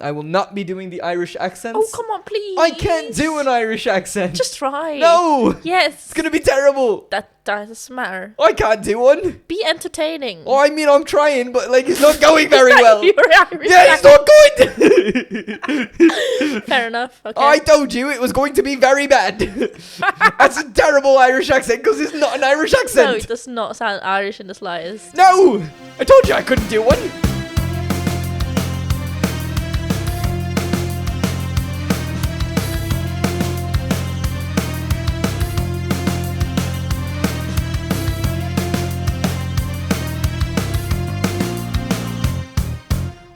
I will not be doing the Irish accents. Oh, come on, please. I can't do an Irish accent. Just try. No. Yes. It's going to be terrible. That doesn't matter. I can't do one. Be entertaining. Oh, I mean, I'm trying, but like it's not going very well. Your Irish Yeah, it's not good. Fair enough. Okay. I told you it was going to be very bad. That's a terrible Irish accent because it's not an Irish No, accent. it does not sound Irish in the slightest. No, I told you I couldn't do one.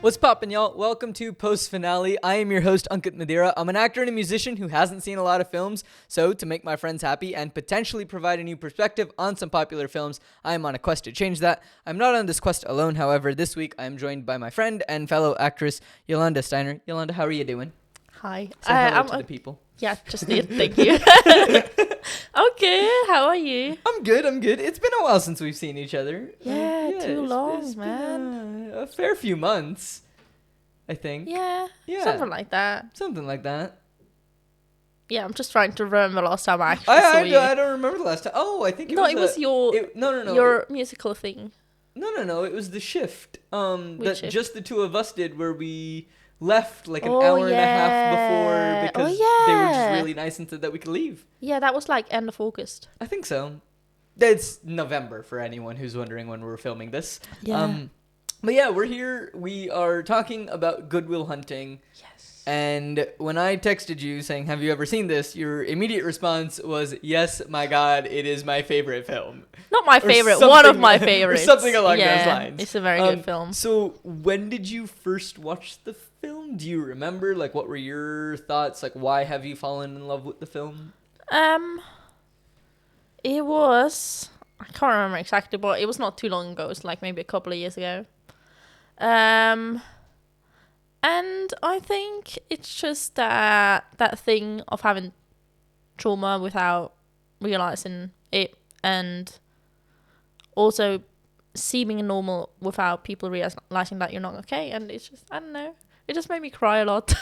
What's poppin', y'all? Welcome to Post Finale. I am your host, Ankit Madhira. I'm an actor and a musician who hasn't seen a lot of films, so to make my friends happy and potentially provide a new perspective on some popular films, I am on a quest to change that. I'm not on this quest alone, however. This week, I am joined by my friend and fellow actress, Jolanda Steiner. Yolanda, how are you doing? Hi. Say hello to the people. Yeah, just did. Thank you. Okay, how are you? I'm good. It's been a while since we've seen each other. Yeah, too long, it's man. been a fair few months, I think. Yeah, something like that. Something like that. Yeah, I'm just trying to remember the last time I actually saw you. I don't remember the last time. Oh, I think it was your your musical thing. No. It was the shift. That shift? just the two of us did, where we left like an hour and a half before because they were just really nice and said that we could leave. Yeah, that was like end of August. I think so. It's November for anyone who's wondering when we're filming this. Yeah. But yeah, we're here. We are talking about Good Will Hunting. Yes. And when I texted you saying, have you ever seen this? Your immediate response was, yes, my God, it is my favorite film. Not my favorite, one of my favorites. Or something along those lines. It's a very good film. So when did you first watch the film? Do you remember? Like, what were your thoughts? Like, why have you fallen in love with the film? It was, I can't remember exactly, but it was not too long ago. It was like maybe a couple of years ago. And I think it's just that thing of having trauma without realizing it, and also seeming normal without people realizing that you're not okay. And it's just, I don't know, it just made me cry a lot.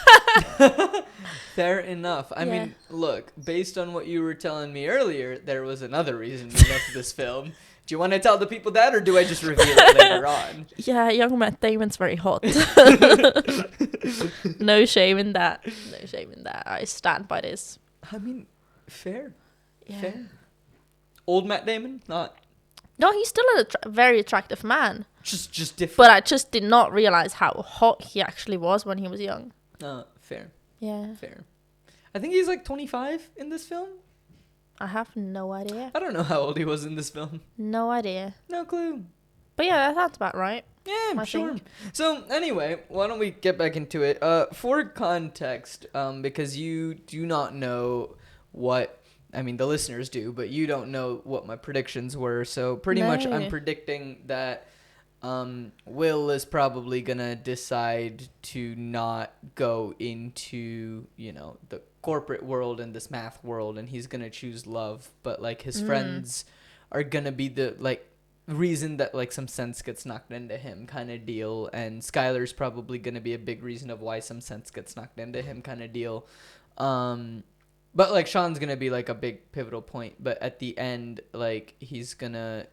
Fair enough. I mean, look, based on what you were telling me earlier, there was another reason you loved this film. Do you want to tell the people that, or do I just reveal it later on? Yeah, young Matt Damon's very hot. No shame in that. I stand by this. I mean, fair. Yeah. Fair. Old Matt Damon? Not. No, he's still a very attractive man. Just different. But I just did not realize how hot he actually was when he was young. Fair. Yeah. Fair. I think he's like 25 in this film. I have no idea. I don't know how old he was in this film. No idea. No clue. But yeah, that sounds about right. Yeah, I sure. think. So anyway, why don't we get back into it? For context, because you do not know what, I mean, the listeners do, but you don't know what my predictions were. So pretty much I'm predicting that Will is probably going to decide to not go into, the corporate world and this math world, and he's going to choose love. But, like, his friends are going to be the, like, reason that, like, some sense gets knocked into him kind of deal. And Skylar's probably going to be a big reason of why some sense gets knocked into him kind of deal. But, like, Sean's going to be, like, a big pivotal point. But at the end, like, he's going to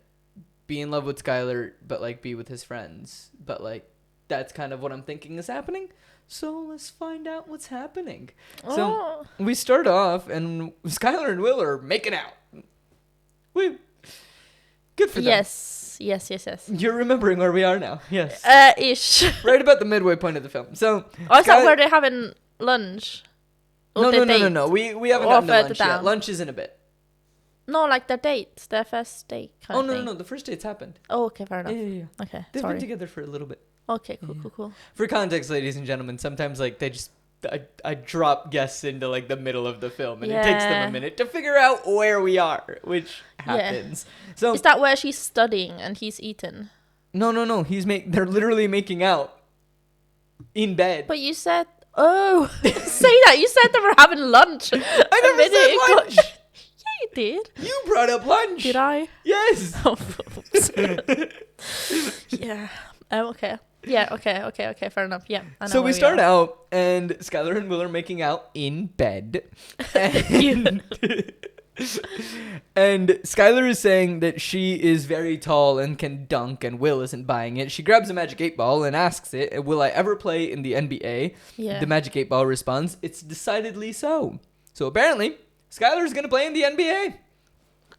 be in love with Skylar, but, like, be with his friends. But, like, that's kind of what I'm thinking is happening. So let's find out what's happening. So we start off, and Skylar and Will are making out. Woo. Good for them. Yes. You're remembering where we are now. Yes. Ish. Right about the midway point of the film. So. Is that where they're having lunch? No. We haven't gotten to lunch yet. Lunch is in a bit. No, like their dates, their first date kind of thing. No. The first date's happened. Oh, okay, fair enough. Yeah. Okay, They've sorry. been together for a little bit. Okay, cool. For context, ladies and gentlemen, sometimes, like, they just... I drop guests into, like, the middle of the film, and it takes them a minute to figure out where we are, which happens. So is that where she's studying and he's eating? No. They're literally making out in bed. But you said, say that. You said they were having lunch. I never said lunch. Yeah, you did. You brought up lunch. Did I? Yes. Oh, yeah. Okay. Yeah, okay, fair enough. Yeah, I know So where we start are. out, and Skylar and Will are making out in bed. And Skylar is saying that she is very tall and can dunk, and Will isn't buying it. She grabs a Magic 8 Ball and asks it, will I ever play in the NBA? Yeah. The Magic 8 Ball responds, it's decidedly so. So apparently, Skylar's going to play in the NBA.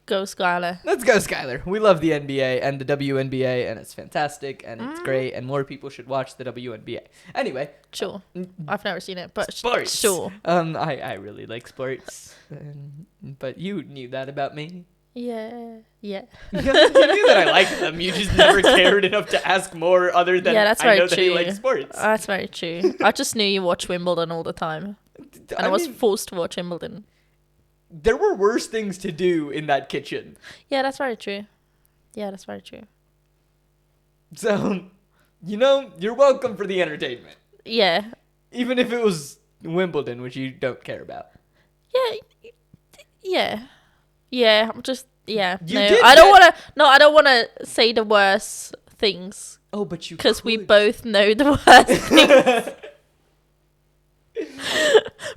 Go Skylar. Let's go, Skylar. We love the NBA and the WNBA, and it's fantastic, and it's great, and more people should watch the WNBA. Anyway. Sure. I've never seen it, but Sports. Sure. I really like sports, but you knew that about me. Yeah. You knew that I liked them. You just never cared enough to ask more other than that's I very know that true. you like sports. That's very true. I just knew you watch Wimbledon all the time. And I was forced to watch Wimbledon. There were worse things to do in that kitchen. Yeah, that's very true. So, you're welcome for the entertainment. Yeah. Even if it was Wimbledon, which you don't care about. Yeah, I'm just, yeah. You no, did I don't want to say the worst things. Oh, but you Because we could. both know the worst things.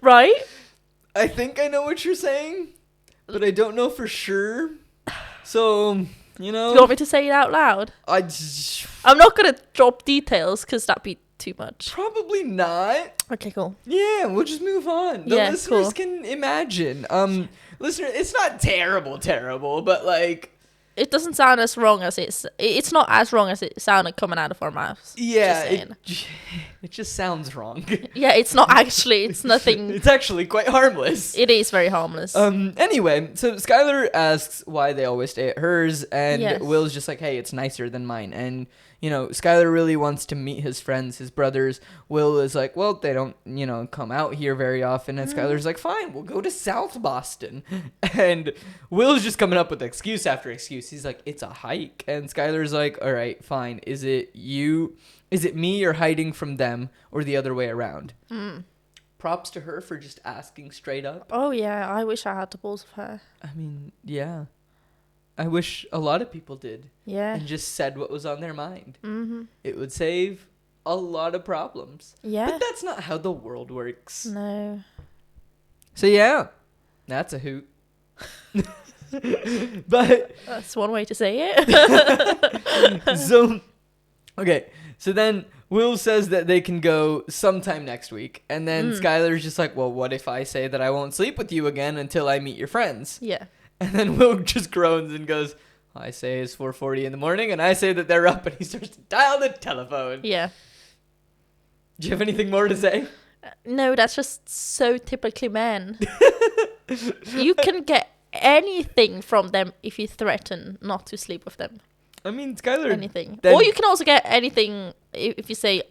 Right? I think I know what you're saying, but I don't know for sure. So, Do you want me to say it out loud? I'm not going to drop details because that'd be too much. Probably not. Okay, cool. Yeah, we'll just move on. The Yeah, listeners cool. can imagine. Listener, it's not terrible, but like, It doesn't sound as wrong as it's not as wrong as it sounded coming out of our mouths. yeah, Just saying. it just sounds wrong. Yeah, it's not actually, it's nothing. It's actually quite harmless. It is very harmless. Anyway, so Skylar asks why they always stay at hers, and Yes. Will's just like, hey, it's nicer than mine. And, Skylar really wants to meet his friends, his brothers. Will is like, well, they don't, come out here very often. And Skylar's like, fine, we'll go to South Boston. And Will's just coming up with excuse after excuse. He's like, it's a hike. And Skylar's like, all right, fine. Is it me you're hiding from them, or the other way around? Props to her for just asking straight up. Oh yeah, I wish I had the balls of her. I mean, yeah. I wish a lot of people did. Yeah. And just said what was on their mind. Mm-hmm. It would save a lot of problems. Yeah. But that's not how the world works. No. So yeah, that's a hoot. But That's one way to say it. so then Will says that they can go sometime next week, and then Skylar's just like, well, what if I say that I won't sleep with you again until I meet your friends? Yeah. And then Will just groans and goes, I say it's 4:40 in the morning, and I say that they're up, and he starts to dial the telephone. Yeah. Do you have anything more to say? No, that's just so typically men. You can get anything from them if you threaten not to sleep with them. I mean, Skylar... Anything. then- Or you can also get anything if you say,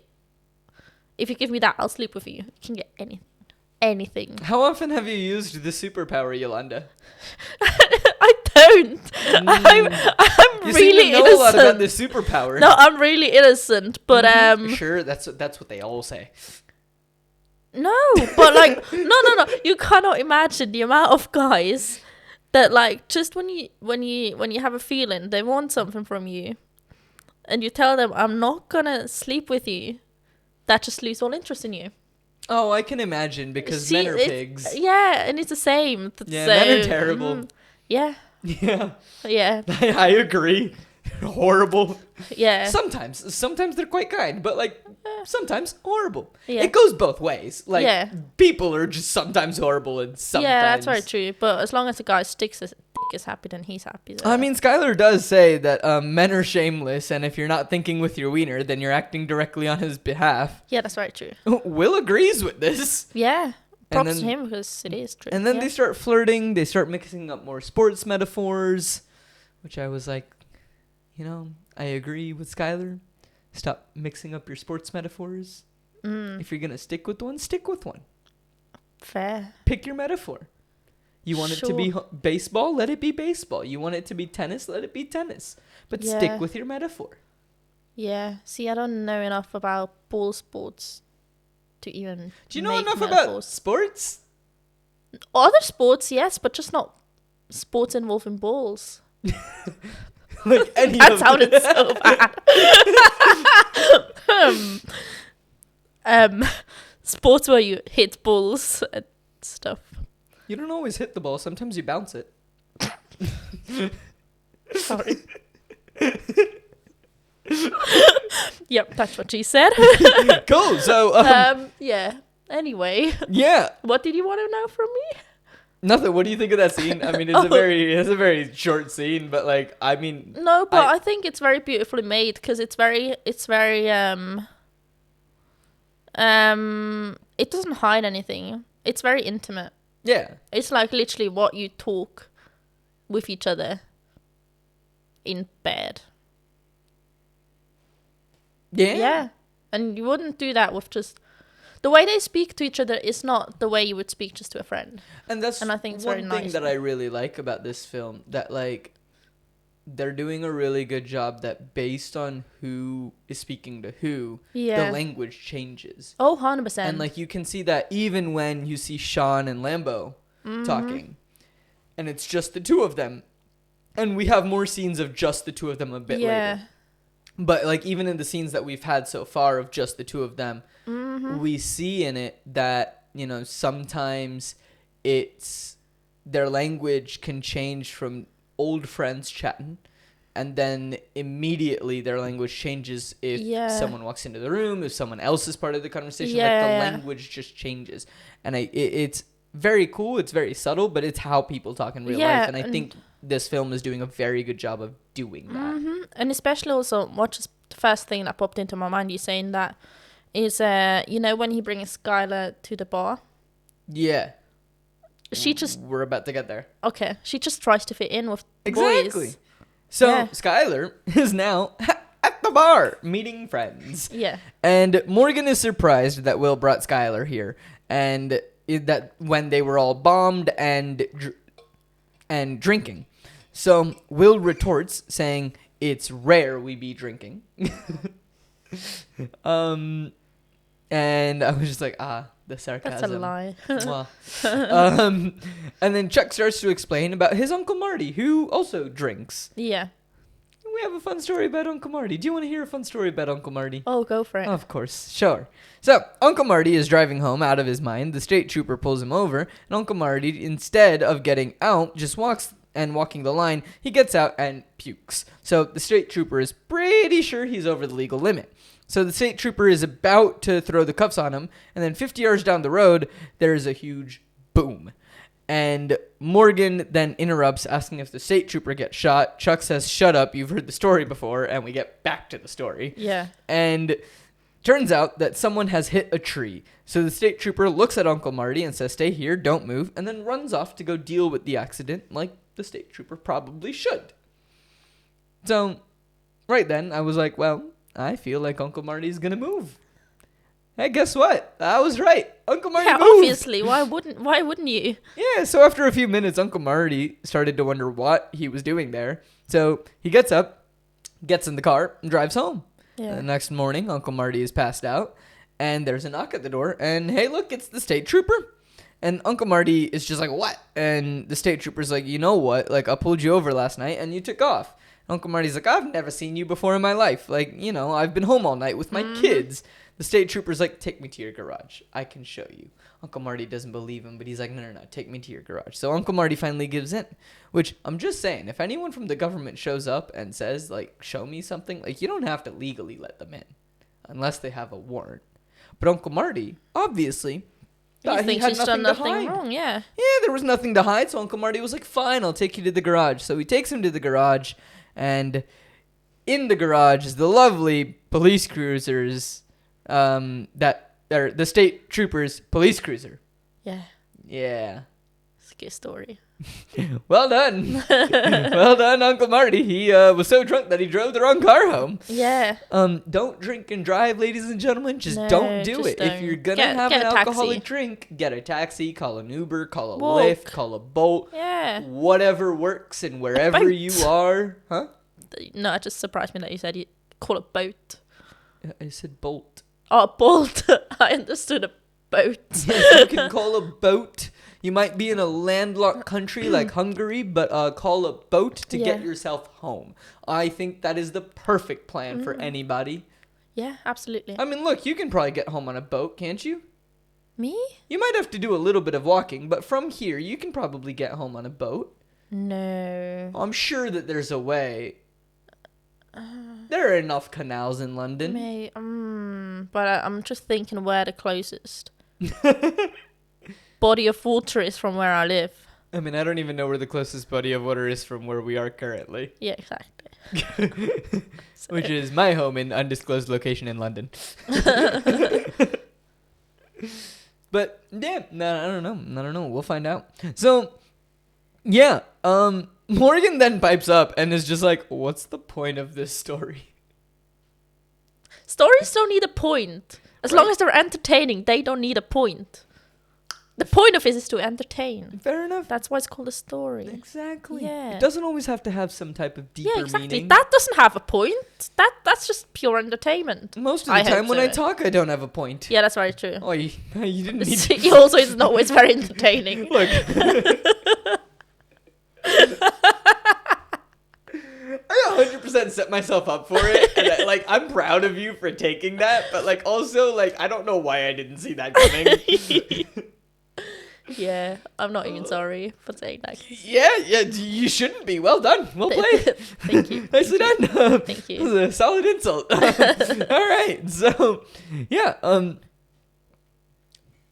if you give me that, I'll sleep with you. You can get anything. Anything. How often have you used the superpower, Yolanda? I don't. I'm You really seem to know a lot about innocent. the superpower. No, I'm really innocent, but Sure, that's what they all say. no, but like no. You cannot imagine the amount of guys that like just when you have a feeling they want something from you, and you tell them I'm not gonna sleep with you, that just lose all interest in you. Oh, I can imagine, because See, men are it's- pigs. Yeah, and it's the same. Yeah, So, men are terrible. Yeah, Yeah, yeah, I agree. Horrible. yeah. Sometimes they're quite kind, but like sometimes horrible. Yeah. It goes both ways. Like Yeah. people are just sometimes horrible and sometimes. Yeah, that's very true. But as long as the guy dick is happy, then he's happy. So. I mean, Skylar does say that men are shameless, and if you're not thinking with your wiener, then you're acting directly on his behalf. Yeah, that's very true. Will agrees with this. Yeah, props then- to him because it is true. And then yeah. they start flirting. They start mixing up more sports metaphors, which I was like, I agree with Skylar. Stop mixing up your sports metaphors. If you're going to stick with one, stick with one. Fair. Pick your metaphor. You want it to be baseball? Let it be baseball. You want it to be tennis? Let it be tennis. But Yeah. stick with your metaphor. Yeah. See, I don't know enough about ball sports to even. Do you know make enough about metaphors. sports? Other sports? Yes, but just not sports involving balls. like any That of sounded them. so bad. Sports where you hit balls and stuff. You don't always hit the ball. Sometimes you bounce it. Sorry. Yep, that's what she said. Cool. So, yeah. Anyway, yeah. what did you want to know from me? Nothing. What do you think of that scene? I mean, it's a very short scene, but like, I mean, No, but I think it's very beautifully made because it's very it doesn't hide anything. It's very intimate. yeah. It's like literally what you talk with each other in bed. Yeah. Yeah. And you wouldn't do that with just the way they speak to each other is not the way you would speak just to a friend. And that's I think it's one very thing nice. that I really like about this film, that like they're doing a really good job that based on who is speaking to who, Yeah. the language changes. Oh, 100%. And like you can see that even when you see Sean and Lambo Mm-hmm. talking, and it's just the two of them, and we have more scenes of just the two of them a bit later. But like even in the scenes that we've had so far of just the two of them, we see in it that, you know, sometimes it's their language can change from old friends chatting, and then immediately their language changes if someone walks into the room, if someone else is part of the conversation. Like the language just changes, and it's very cool. It's very subtle, but it's how people talk in real life, and I think this film is doing a very good job of doing that. And especially also, what just the first thing that popped into my mind, you saying that is, you know, when he brings Skylar to the bar. Yeah. She just... We're about to get there. Okay. She just tries to fit in with the Exactly. boys. So Skylar is now at the bar meeting friends. Yeah. And Morgan is surprised that Will brought Skylar here, and that when they were all bombed and drinking. So Will retorts saying it's rare we be drinking. And I was just like, the sarcasm. That's a lie. And then Chuck starts to explain about his Uncle Marty, who also drinks. Yeah. We have a fun story about Uncle Marty. Do you want to hear a fun story about Uncle Marty? Oh, go for it. Of course, sure. So, Uncle Marty is driving home out of his mind. The state trooper pulls him over, and Uncle Marty, instead of getting out, just walking the line, he gets out and pukes. So, the state trooper is pretty sure he's over the legal limit. So, the state trooper is about to throw the cuffs on him, and then 50 yards down the road, there is a huge boom. And Morgan then interrupts, asking if the state trooper gets shot. Chuck says, "Shut up, you've heard the story before," and we get back to the story. Yeah. And turns out that someone has hit a tree. So the state trooper looks at Uncle Marty and says, "Stay here, don't move," and then runs off to go deal with the accident like the state trooper probably should. So right then, I was like, well, I feel like Uncle Marty's gonna move. Hey, guess what? I was right. Uncle Marty moved. Obviously. Why wouldn't you? Yeah, so after a few minutes, Uncle Marty started to wonder what he was doing there. So he gets up, gets in the car, and drives home. Yeah. The next morning, Uncle Marty is passed out, and there's a knock at the door, and hey, look, it's the state trooper. And Uncle Marty is just like, what? And the state trooper's like, you know what? Like, I pulled you over last night, and you took off. Uncle Marty's like, I've never seen you before in my life. Like, you know, I've been home all night with my kids. The state trooper's like, take me to your garage. I can show you. Uncle Marty doesn't believe him, but he's like, no, take me to your garage. So Uncle Marty finally gives in, which I'm just saying, if anyone from the government shows up and says, like, show me something, like, you don't have to legally let them in unless they have a warrant. But Uncle Marty, obviously, thought he had nothing to hide. Wrong, yeah. Yeah, there was nothing to hide, so Uncle Marty was like, fine, I'll take you to the garage. So he takes him to the garage, and in the garage is the lovely police cruisers, that are the state troopers' police cruiser. Yeah. Yeah. It's a good story. Well done. Well done, Uncle Marty. He was so drunk that he drove the wrong car home. Yeah. Don't drink and drive, ladies and gentlemen. Just No, don't do just it. If don't. you're gonna have Get an a taxi. alcoholic drink, get a taxi, call an Uber, call a Walk. Lyft, call a Bolt. Yeah. Whatever works and wherever boat. you are. Huh? No, it just surprised me that you said you call a boat. I said Bolt. Oh, a bolt. I understood a boat. Yes, you can call a boat. You might be in a landlocked country like Hungary, but call a boat to get yourself home. I think that is the perfect plan for anybody. Yeah, absolutely. I mean, look, you can probably get home on a boat, can't you? Me? You might have to do a little bit of walking, but from here, you can probably get home on a boat. No. I'm sure that there's a way. There are enough canals in London. But I'm just thinking where the closest body of water is from where I live. I mean, I don't even know where the closest body of water is from where we are currently. Yeah, exactly. Which is my home in undisclosed location in London. But yeah, no, I don't know. We'll find out. So, yeah, Morgan then pipes up and is just like, "What's the point of this story?" Stories don't need a point. As long as they're entertaining, they don't need a point. The point of it is to entertain. Fair enough. That's why it's called a story. Exactly. Yeah. It doesn't always have to have some type of deeper meaning. That doesn't have a point. That's just pure entertainment. Most of the time when I talk, I don't have a point. Yeah, that's very true. Oh, you didn't need to. He also isn't always very entertaining. Look. I 100% set myself up for it, and I'm proud of you for taking that, but also I don't know why I didn't see that coming. Yeah, I'm not even sorry for saying that. Yeah, you shouldn't be. Well done. Well played. Thank you. Nicely done. Thank you. It was a solid insult. All right, so yeah.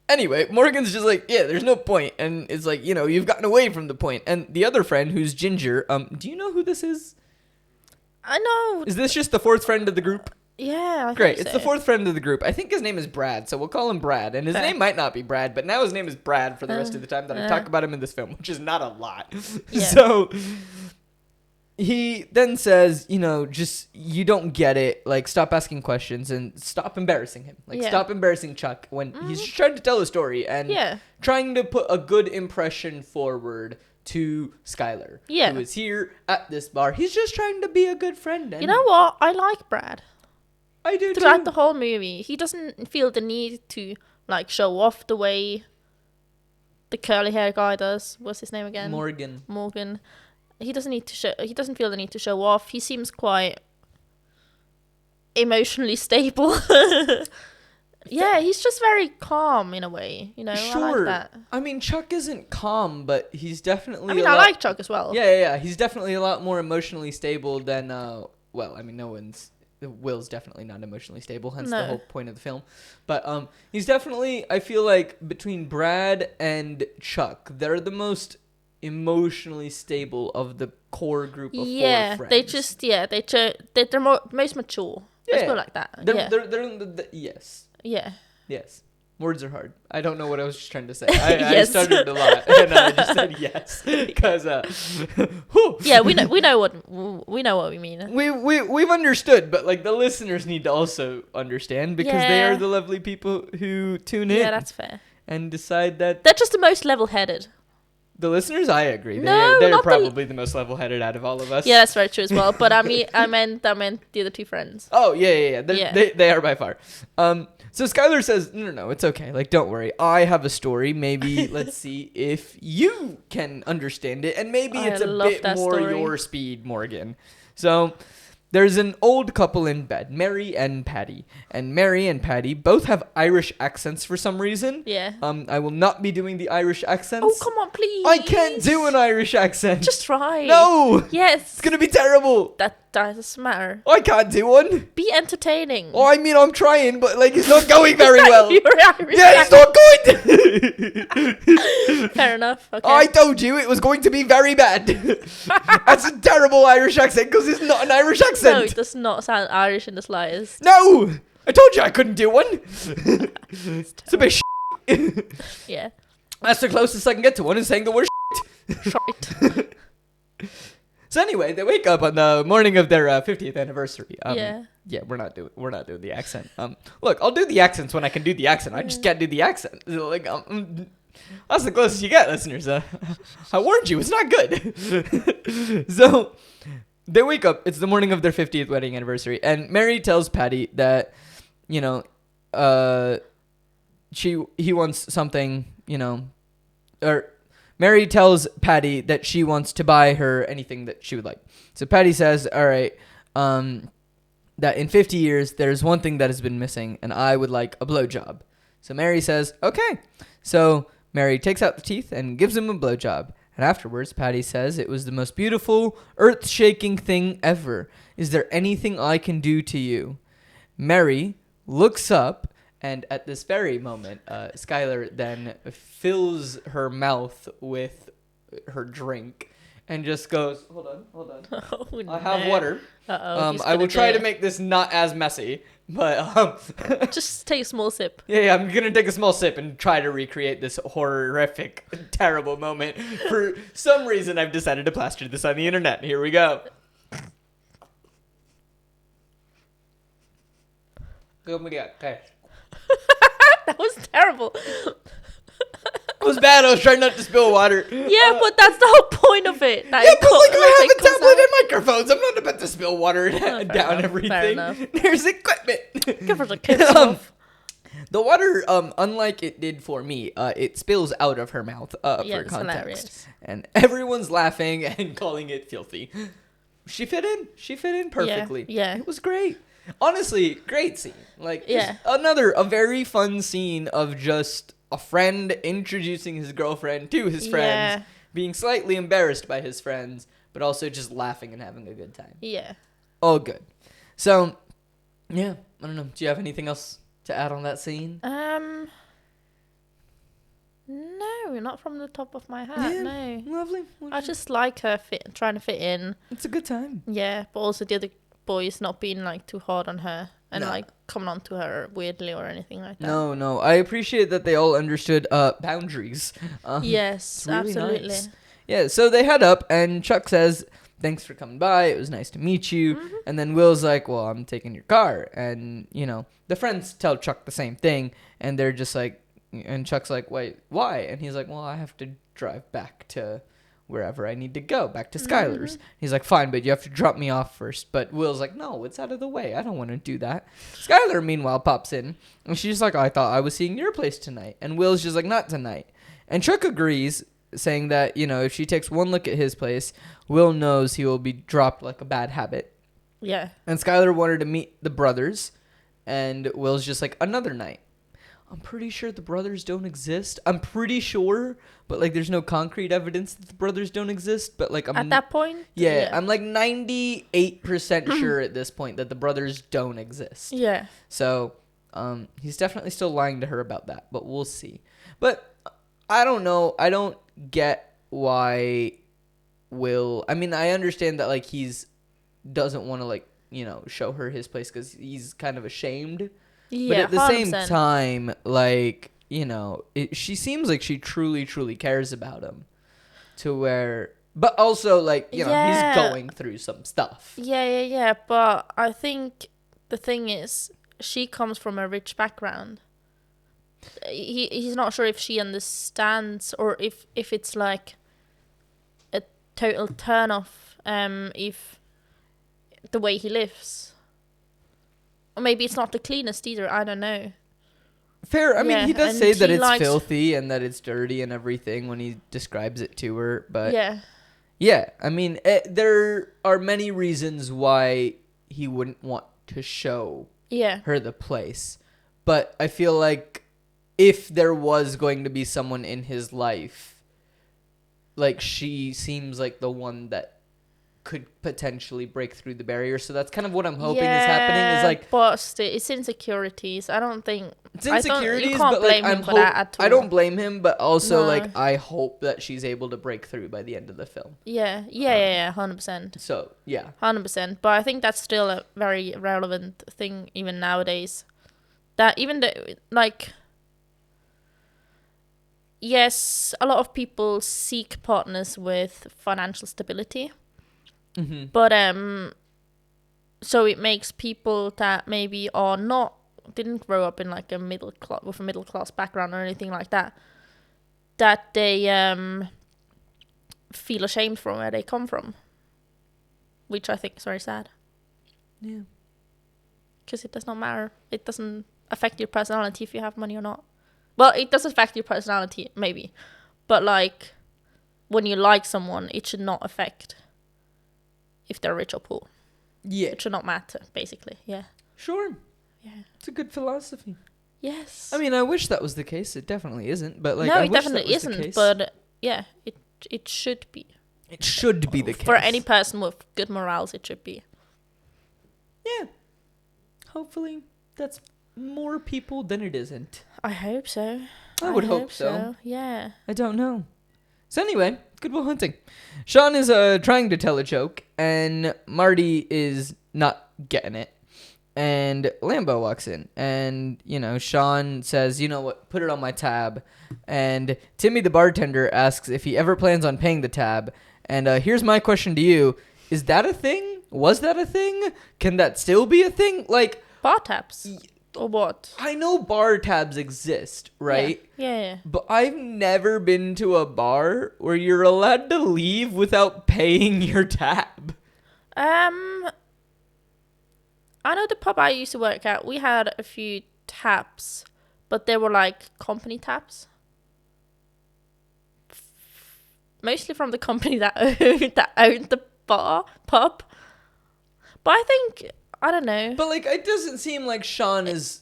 Anyway, Morgan's just like, yeah, there's no point, and it's like, you've gotten away from the point. And the other friend, who's Ginger, do you know who this is? I know. Is this just the fourth friend of the group? Yeah, Great. It's the fourth friend of the group. I think his name is Brad, so we'll call him Brad. And his name might not be Brad, but now his name is Brad for the rest of the time that I talk about him in this film, which is not a lot. Yeah. So he then says, just, you don't get it. Stop asking questions and stop embarrassing him. Stop embarrassing Chuck when he's just trying to tell a story and trying to put a good impression forward to Skylar, who is here at this bar. He's just trying to be a good friend. And you know what? I like Brad. I do too. Throughout the whole movie, he doesn't feel the need to show off the way the curly hair guy does. What's his name again? Morgan. He doesn't need to show. He doesn't feel the need to show off. He seems quite emotionally stable. Yeah, he's just very calm in a way. Sure. I like that. I mean, Chuck isn't calm, but he's definitely. I mean, I like Chuck as well. Yeah. He's definitely a lot more emotionally stable than. Will's definitely not emotionally stable, hence the whole point of the film. But he's definitely, I feel like, between Brad and Chuck, they're the most emotionally stable of the core group of four friends. They're most mature. Let's go like that. They're yes. Yeah. Yes. Words are hard. I don't know what I was just trying to say. I stuttered a lot, and I just said yes because. Yeah, we know what we mean. We've understood, but the listeners need to also understand because they are the lovely people who tune in. Yeah, that's fair. And decide that they're just the most level-headed. The listeners, I agree. They're probably the most level-headed out of all of us. Yeah, that's very true as well. But I meant the other two friends. Oh yeah. They are by far. So Skylar says, no, it's okay. Don't worry. I have a story. Maybe let's see if you can understand it, and maybe it's a bit more your speed, Morgan. So there's an old couple in bed, Mary and Patty. And Mary and Patty both have Irish accents for some reason. Yeah. I will not be doing the Irish accents. Oh, come on, please. I can't do an Irish accent. Just try. No. Yes. It's going to be terrible. That doesn't matter. I can't do one. Be entertaining. Oh, I mean, I'm trying, but it's not going very well. Irish it's not good. Fair enough. Okay. I told you it was going to be very bad. That's a terrible Irish accent because it's not an Irish accent. No, it does not sound Irish in the slightest. No, I told you I couldn't do one. It's a bit Yeah. That's the closest I can get to one is saying the word shite. So anyway, they wake up on the morning of their 50th anniversary. Yeah, we're not doing the accent. Look, I'll do the accents when I can do the accent. I just can't do the accent. That's the closest you get, listeners. I warned you, it's not good. So they wake up. It's the morning of their 50th wedding anniversary, and Mary tells Patty that, he wants something, or Mary tells Patty that she wants to buy her anything that she would like. So Patty says, all right, that in 50 years, there's one thing that has been missing, and I would like a blowjob. So Mary says, okay. So Mary takes out the teeth and gives him a blowjob. And afterwards, Patty says, it was the most beautiful, earth-shaking thing ever. Is there anything I can do to you? Mary looks up, and at this very moment, Skylar then fills her mouth with her drink and just goes, hold on. Oh, I have water. Uh-oh. I will try to make this not as messy, but just take a small sip. yeah, I'm gonna take a small sip and try to recreate this horrific, terrible moment. For some reason, I've decided to plaster this on the internet. Here we go. Okay. That was terrible. It was bad. I was trying not to spill water. Yeah, but that's the whole point of it. That Yeah, it but like I have a comes tablet out. and microphones. I'm not about to spill water fair down enough, everything. fair enough. There's equipment. Give her the kiss off. The water, unlike it did for me, it spills out of her mouth Yeah, for it's context. hilarious. And everyone's laughing and calling it filthy. She fit in. She fit in perfectly. Yeah. It was great. Honestly, great scene. Like, Yeah. a very fun scene of just a friend introducing his girlfriend to his friends, Yeah. being slightly embarrassed by his friends, but also just laughing and having a good time. Yeah. All good. So, yeah, I don't know. Do you have anything else to add on that scene? No, not from the top of my head. No. Lovely. I just like her trying to fit in. It's a good time. Yeah, but also the other boys not being like too hard on her and No. like coming on to her weirdly or anything like that. No. I appreciate that they all understood boundaries. Yes, it's really absolutely. nice. Yeah, so they head up, and Chuck says, thanks for coming by. It was nice to meet you. Mm-hmm. And then Will's like, well, I'm taking your car. And, the friends tell Chuck the same thing. And they're just like, and Chuck's like, wait, why? And he's like, well, I have to drive back to wherever I need to go, back to Skylar's. Mm-hmm. He's like, fine, but you have to drop me off first. But Will's like, no, it's out of the way. I don't want to do that. Skylar, meanwhile, pops in. And she's like, I thought I was seeing your place tonight. And Will's just like, not tonight. And Chuck agrees, saying that, if she takes one look at his place, Will knows he will be dropped like a bad habit. Yeah. And Skylar wanted to meet the brothers. And Will's just like, another night. I'm pretty sure the brothers don't exist. I'm pretty sure, but like there's no concrete evidence that the brothers don't exist. But like At that point? yeah, I'm like 98% sure at this point that the brothers don't exist. Yeah. So he's definitely still lying to her about that, but we'll see. But I don't know. I don't get why Will. I mean, I understand that like he's doesn't want to like show her his place because he's kind of ashamed. Yeah, But at the same 100%. time, like, she seems like she truly, truly cares about him. But also, like, Yeah. he's going through some stuff. Yeah. But I think the thing is, she comes from a rich background. He's not sure if she understands or if it's like a total turn off. If the way he lives. Or maybe it's not the cleanest either. I don't know. Fair. I mean, Yeah, he does and say that he it's likes- filthy and that it's dirty and everything when he describes it to her. But Yeah. I mean, there are many reasons why he wouldn't want to show Yeah. her the place. But I feel like if there was going to be someone in his life, like she seems like the one that could potentially break through the barrier. So that's kind of what I'm hoping is happening. Is like, but it's insecurities. I don't think it's I don't- you insecurities, can't but like blame him for that at I all. don't blame him, but also No. like I hope that she's able to break through by the end of the film. Yeah, 100%. So yeah, 100%. But I think that's still a very relevant thing even nowadays. That even though, like, yes, a lot of people seek partners with financial stability. mm-hmm. But so it makes people that maybe are not didn't grow up in like a middle class background or anything like that, that they feel ashamed from where they come from, which I think is very sad. Yeah. Because it does not matter. It doesn't affect your personality if you have money or not. Well, it does affect your personality maybe, But like, when you like someone, it should not affect if they're rich or poor. Yeah. It should not matter, basically. Yeah. Sure. Yeah. It's a good philosophy. Yes. I mean, I wish that was the case. It definitely isn't. But like, no, I it wish definitely that was the isn't. case. But yeah, it should be. It should be the case. For any person with good morals, it should be. Yeah. Hopefully, that's more people than it isn't. I hope so. I would hope so. Yeah. I don't know. So anyway, Good Will Hunting. Sean is trying to tell a joke, and Marty is not getting it. And Lambo walks in, and, you know, Sean says, you know what, put it on my tab. And Timmy the bartender asks if he ever plans on paying the tab. And here's my question to you. Is that a thing? Was that a thing? Can that still be a thing? Like, bar tabs? Or what? I know bar tabs exist, right? Yeah. But I've never been to a bar where you're allowed to leave without paying your tab. I know the pub I used to work at, we had a few taps, but they were like company taps. Mostly from the company that owned the pub. But I think, I don't know. But like, it doesn't seem like Sean is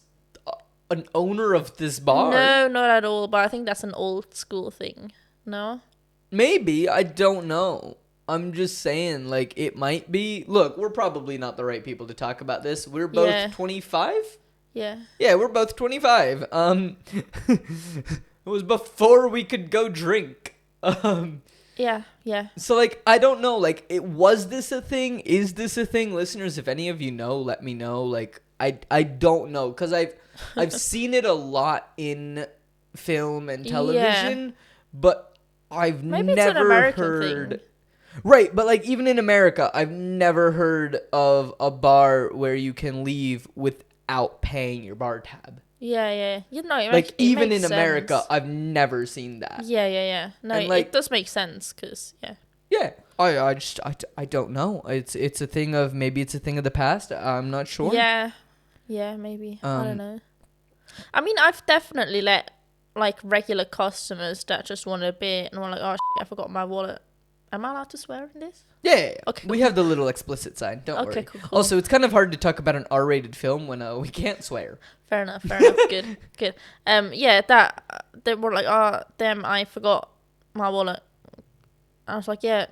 an owner of this bar. No, not at all. But I think that's an old school thing. No? Maybe. I don't know. I'm just saying, like, it might be. Look, we're probably not the right people to talk about this. We're both 25? Yeah. Yeah, we're both 25. It was before we could go drink. Yeah. So, like, I don't know. Like, was this a thing? Is this a thing? Listeners, if any of you know, let me know. Like, I don't know. Because I've seen it a lot in film and television. But I've Maybe never it's an American heard... thing. Right, but like even in America, I've never heard of a bar where you can leave without paying your bar tab. Yeah. You know, like even in sense. America, I've never seen that. Yeah. No, And, like, it does make sense because Yeah, I don't know. It's a thing of maybe it's a thing of the past. I'm not sure. Yeah, maybe. I don't know. I mean, I've definitely let like regular customers that just want a beer and were like, "Oh, I forgot my wallet." Am I allowed to swear in this? Yeah. Okay. We have the little explicit sign. Don't worry. Okay, cool. Also, it's kind of hard to talk about an R-rated film when we can't swear. Fair enough. Good. Yeah, that they were like, "Oh, damn, I forgot my wallet." I was like, "Yeah,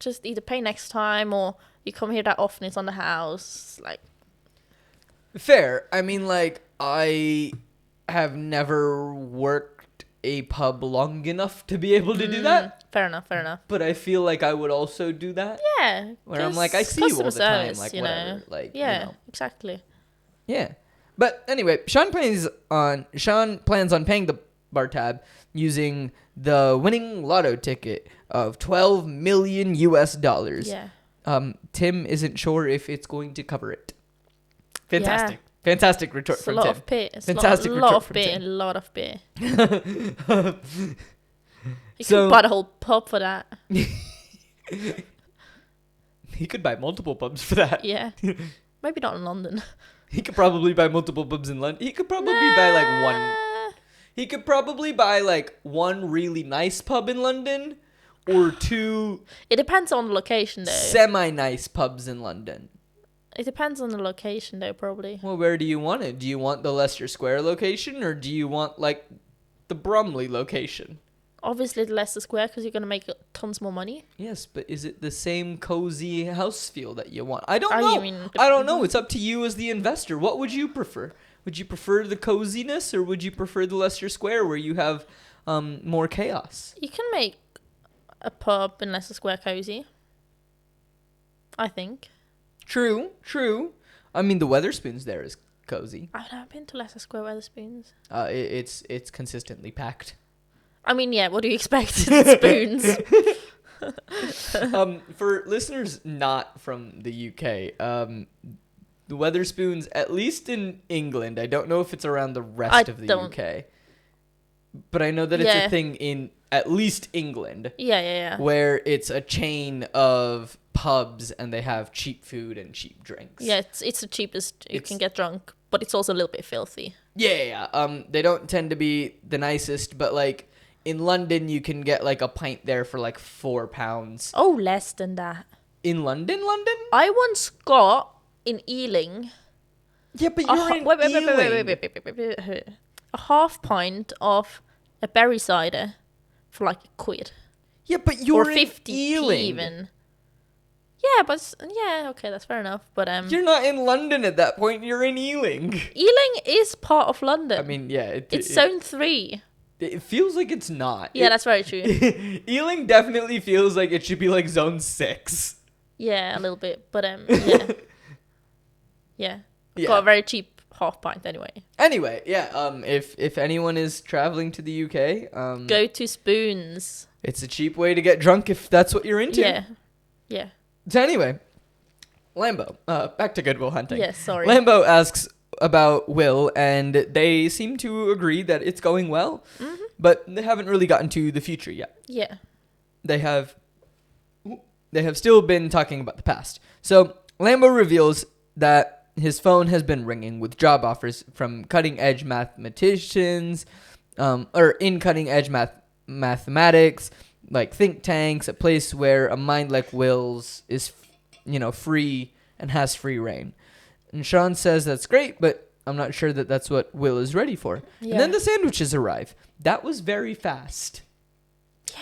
just either pay next time or you come here that often. It's on the house." Like, fair. I mean, like, I have never worked a pub long enough to be able to do that. Fair enough. But I feel like I would also do that. Yeah. Where I'm like, I see you all the time. Service, Like, you whatever. know. Like, Yeah, you know. exactly. Yeah. But anyway, Sean plans on paying the bar tab using the winning lotto ticket of $12 million. Yeah. Tim isn't sure if it's going to cover it. Fantastic. Fantastic retort It's from a lot Tim. of beer. It's Fantastic a lot retort of from beer. Tim. A lot of beer. You So- could buy the whole pub for that. He could buy multiple pubs for that. Yeah. Maybe not in London. He could probably buy multiple pubs in London. He could probably buy like one. Nah. He could probably buy like one really nice pub in London or two It depends on the location, though. semi-nice pubs in London. It depends on the location, though, probably. Well, where do you want it? Do you want the Leicester Square location or do you want like the Bromley location? Obviously, the Leicester Square, because you're going to make tons more money. Yes, but is it the same cozy house feel that you want? I don't Oh, know. you mean- I don't know. It's up to you as the investor. What would you prefer? Would you prefer the coziness or would you prefer the Leicester Square where you have more chaos? You can make a pub in Leicester Square cozy. I think. True. I mean, the Weatherspoons there is cozy. I've never been to Leicester Square Weatherspoons. It's consistently packed. I mean, yeah, what do you expect? Spoons. For listeners not from the UK, the Weatherspoons, at least in England, I don't know if it's around the rest of the UK, but I know that it's a thing in at least England. Yeah. Where it's a chain of pubs and they have cheap food and cheap drinks. Yeah, it's the cheapest you can get drunk, but it's also a little bit filthy. Yeah. They don't tend to be the nicest, but like in London you can get like a pint there for like £4. Oh, less than that. In London? I once got in Ealing. Yeah, but you're in Ealing. Wait. A half pint of a berry cider for like £1. Yeah, but you're or in 50p Ealing. even. Yeah, but okay, that's fair enough. But You're not in London at that point. You're in Ealing. Ealing is part of London. I mean, yeah, it's Zone 3. It feels like it's not. Yeah, that's very true. Ealing definitely feels like it should be like Zone 6. Yeah, a little bit, but yeah, yeah. Got a very cheap half pint anyway. Anyway, yeah. If anyone is traveling to the UK, go to Spoons. It's a cheap way to get drunk if that's what you're into. Yeah. So anyway, Lambo. Back to Good Will Hunting. Yes, sorry. Lambo asks about Will, and they seem to agree that it's going well, but they haven't really gotten to the future yet. Yeah. They have still been talking about the past. So Lambo reveals that his phone has been ringing with job offers from cutting-edge mathematicians, or in cutting-edge mathematics, like think tanks, a place where a mind like Will's is, free and has free reign. And Sean says that's great, but I'm not sure that that's what Will is ready for. Yeah. And then the sandwiches arrive. That was very fast. Yeah.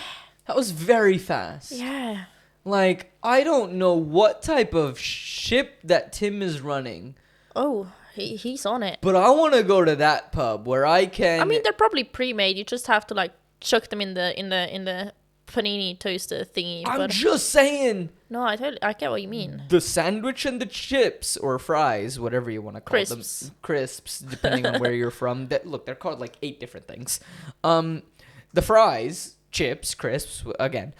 That was very fast. Yeah. Like, I don't know what type of ship that Tim is running. Oh, he's on it. But I want to go to that pub where I can... I mean, they're probably pre-made. You just have to, like, chuck them in the panini toaster thingy. I'm just saying. No, I get what you mean. The sandwich and the chips or fries, whatever you want to call them. Crisps, depending on where you're from. Look, they're called like 8 different things. The fries, chips, crisps, again.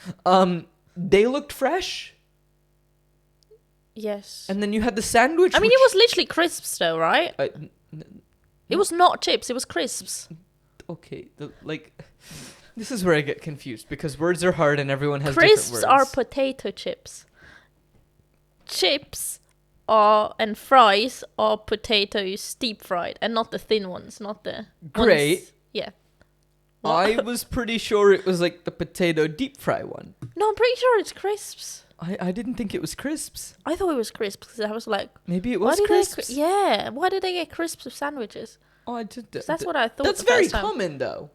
They looked fresh. Yes. And then you had the sandwich. I mean, it was literally crisps though, right? It was not chips, it was crisps. Okay, this is where I get confused because words are hard and everyone has different words. Crisps are potato chips. Chips and fries are potatoes deep fried and not the thin ones, not the Great. ones. Yeah. I was pretty sure it was like the potato deep fry one. No, I'm pretty sure it's crisps. I didn't think it was crisps. I thought it was crisps because I was like... Maybe it was crisps? Yeah, why did they get crisps with sandwiches? Oh, I did. That's what I thought. That's very common though.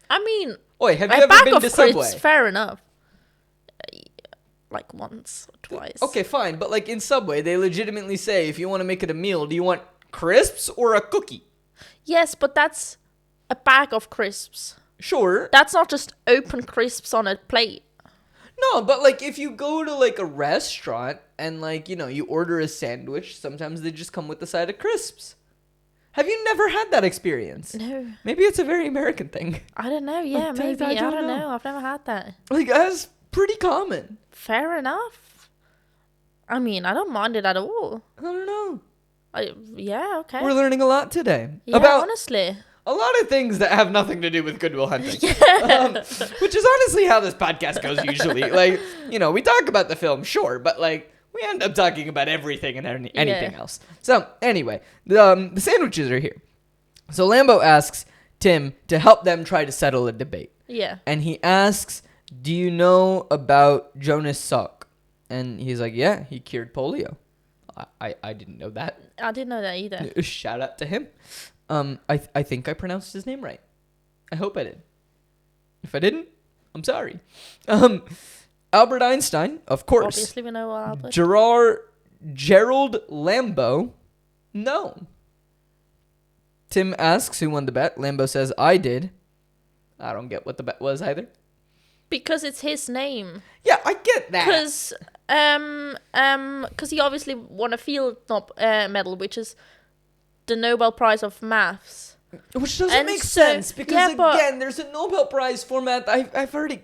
I mean, have you ever been to Subway? Crisps, fair enough. Like once or twice. Okay, fine. But like in Subway, they legitimately say, if you want to make it a meal, do you want crisps or a cookie? Yes, but that's a bag of crisps. Sure. That's not just open crisps on a plate. No, but like if you go to like a restaurant and like, you order a sandwich, sometimes they just come with a side of crisps. Have you never had that experience? No. Maybe it's a very American thing. I don't know. Yeah, maybe. I don't know. I've never had that. Like, that's pretty common. Fair enough. I mean, I don't mind it at all. I don't know. Yeah, okay. We're learning a lot today. Yeah, honestly. A lot of things that have nothing to do with Good Will Hunting. Yeah. Which is honestly how this podcast goes usually. Like, we talk about the film, sure, but like, we end up talking about everything and anything else. So, anyway, the sandwiches are here. So, Lambo asks Tim to help them try to settle a debate. Yeah. And he asks, do you know about Jonas Salk? And he's like, yeah, he cured polio. I didn't know that. I didn't know that either. Shout out to him. I think I pronounced his name right. I hope I did. If I didn't, I'm sorry. Albert Einstein, of course. Obviously, we know Albert. Gerald Lambo, no. Tim asks who won the bet. Lambo says, I did. I don't get what the bet was either. Because it's his name. Yeah, I get that. Because he obviously won a field medal, which is the Nobel Prize of Maths. Which doesn't make sense because, again, there's a Nobel Prize format. I've already...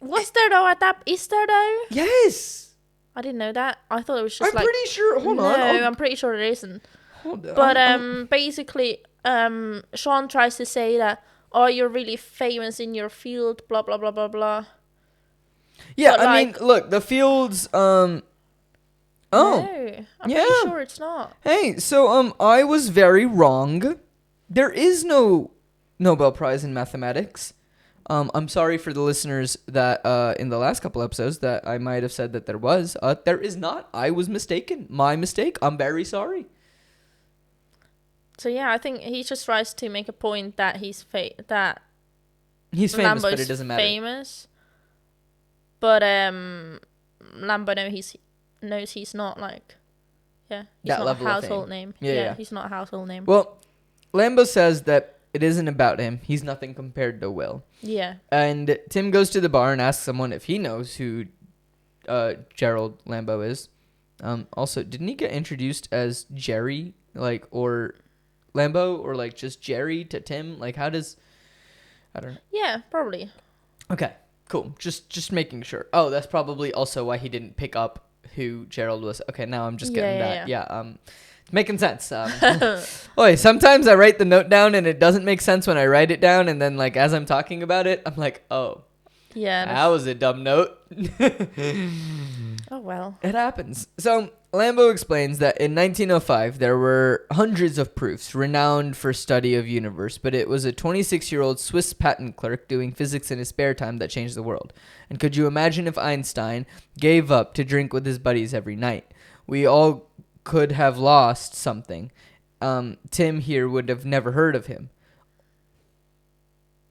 Was there though Is there though? Yes. I didn't know that. I thought it was just I'm pretty sure. Hold on. No, I'm pretty sure it isn't. Hold on. But basically, Sean tries to say that, oh, you're really famous in your field, blah blah blah blah blah. Yeah, but I mean, look, the fields. No, I'm pretty sure it's not. Hey, so I was very wrong. There is no Nobel Prize in mathematics. I'm sorry for the listeners that in the last couple episodes that I might have said that there was. There is not. I was mistaken. My mistake. I'm very sorry. So yeah, I think he just tries to make a point that he's famous, Lambo, but it doesn't matter. Famous, but Lambo knows he's not like, he's that not level a of household fame. name. Yeah, He's not a household name. Well, Lambo says that it isn't about him. He's nothing compared to Will. Yeah. And Tim goes to the bar and asks someone if he knows who Gerald Lambo is. Also, didn't he get introduced as Jerry, or Lambo, or just Jerry to Tim? How does... I don't know. Yeah, probably. Okay, cool. Just making sure. Oh, that's probably also why he didn't pick up who Gerald was. Okay, now I'm just getting that. Yeah. It's making sense. Sometimes I write the note down and it doesn't make sense when I write it down, and then as I'm talking about it, I'm like, oh, yeah, that was a dumb note. Oh well, it happens. So Lambo explains that in 1905 there were hundreds of proofs renowned for study of universe, but it was a 26-year-old Swiss patent clerk doing physics in his spare time that changed the world. And could you imagine if Einstein gave up to drink with his buddies every night? We all could have lost something. Tim here would have never heard of him.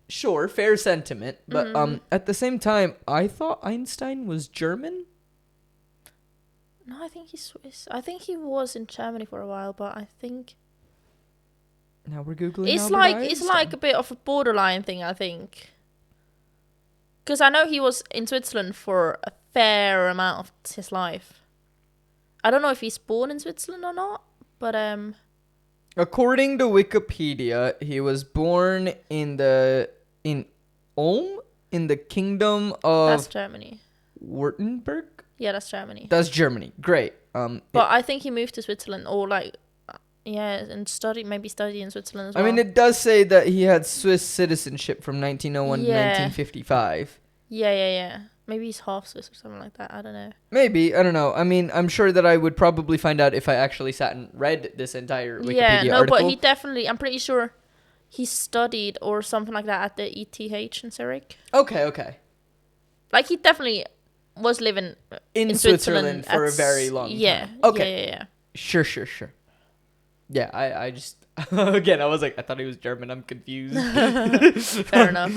Sure, fair sentiment, but at the same time, I thought Einstein was German. No, I think he's Swiss. I think he was in Germany for a while, but I think now we're googling. It's like a bit of a borderline thing, I think. Because I know he was in Switzerland for a fair amount of his life. I don't know if he's born in Switzerland or not, but according to Wikipedia, he was born in Ulm, in the kingdom of... That's Germany. Württemberg? Yeah, that's Germany. That's Germany. Great. But I think he moved to Switzerland and and studied in Switzerland as well. I mean, it does say that he had Swiss citizenship from 1901 to 1955. Yeah. Maybe he's half Swiss or something like that. I don't know. Maybe. I don't know. I mean, I'm sure that I would probably find out if I actually sat and read this entire Wikipedia article. But he definitely... I'm pretty sure he studied or something like that at the ETH in Zurich. Okay. He definitely was living in Switzerland for a very long time. Yeah. Okay. Yeah. Sure. Yeah, I just... Again, I was like, I thought he was German. I'm confused. Fair enough.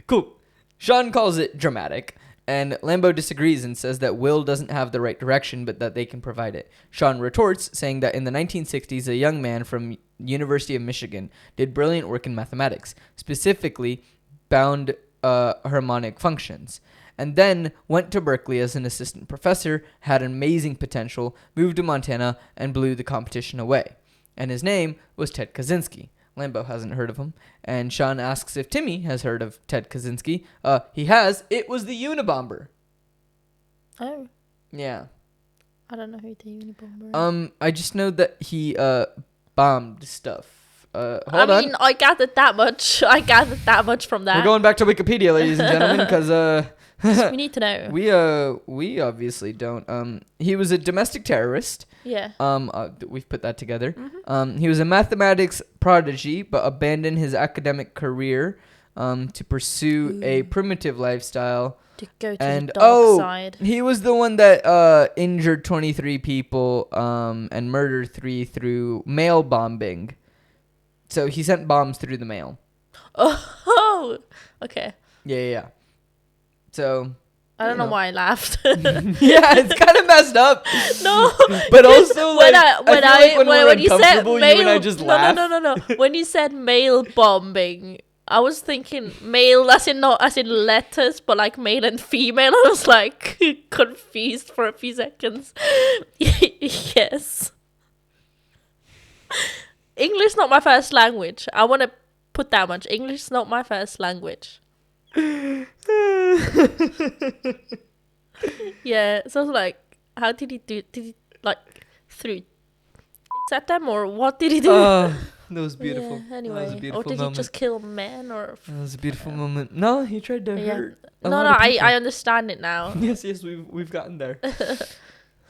Cool. Sean calls it dramatic. And Lambo disagrees and says that Will doesn't have the right direction, but that they can provide it. Sean retorts, saying that in the 1960s, a young man from University of Michigan did brilliant work in mathematics, specifically bound harmonic functions, and then went to Berkeley as an assistant professor, had amazing potential, moved to Montana, and blew the competition away. And his name was Ted Kaczynski. Lambo hasn't heard of him. And Sean asks if Timmy has heard of Ted Kaczynski. He has. It was the Unabomber. Oh. Yeah. I don't know who the Unabomber is. I just know that he bombed stuff. Hold on. I mean, I gathered that much. From that. We're going back to Wikipedia, ladies and gentlemen, because we need to know. We obviously don't. He was a domestic terrorist. Yeah. We've put that together. Mm-hmm. He was a mathematics prodigy, but abandoned his academic career to pursue a primitive lifestyle. To go to the dark side. He was the one that injured 23 people and murdered 3 through mail bombing. So he sent bombs through the mail. Oh, okay. Yeah. So I don't know why I laughed. Yeah, it's kind of messed up. No, but also when you said mail, I just laugh. No. When you said mail bombing, I was thinking male as in not as in letters, but like male and female. I was like confused for a few seconds. Yes. English not my first language. I want to put that much. English is not my first language. Yeah, so I was like, how did he do? Did he like threw at them, or what did he do? That was beautiful. Yeah, anyway, that was a beautiful or did moment. he just kill men? Or that was a beautiful moment. No, he tried to hurt. I understand it now. Yes, we've gotten there.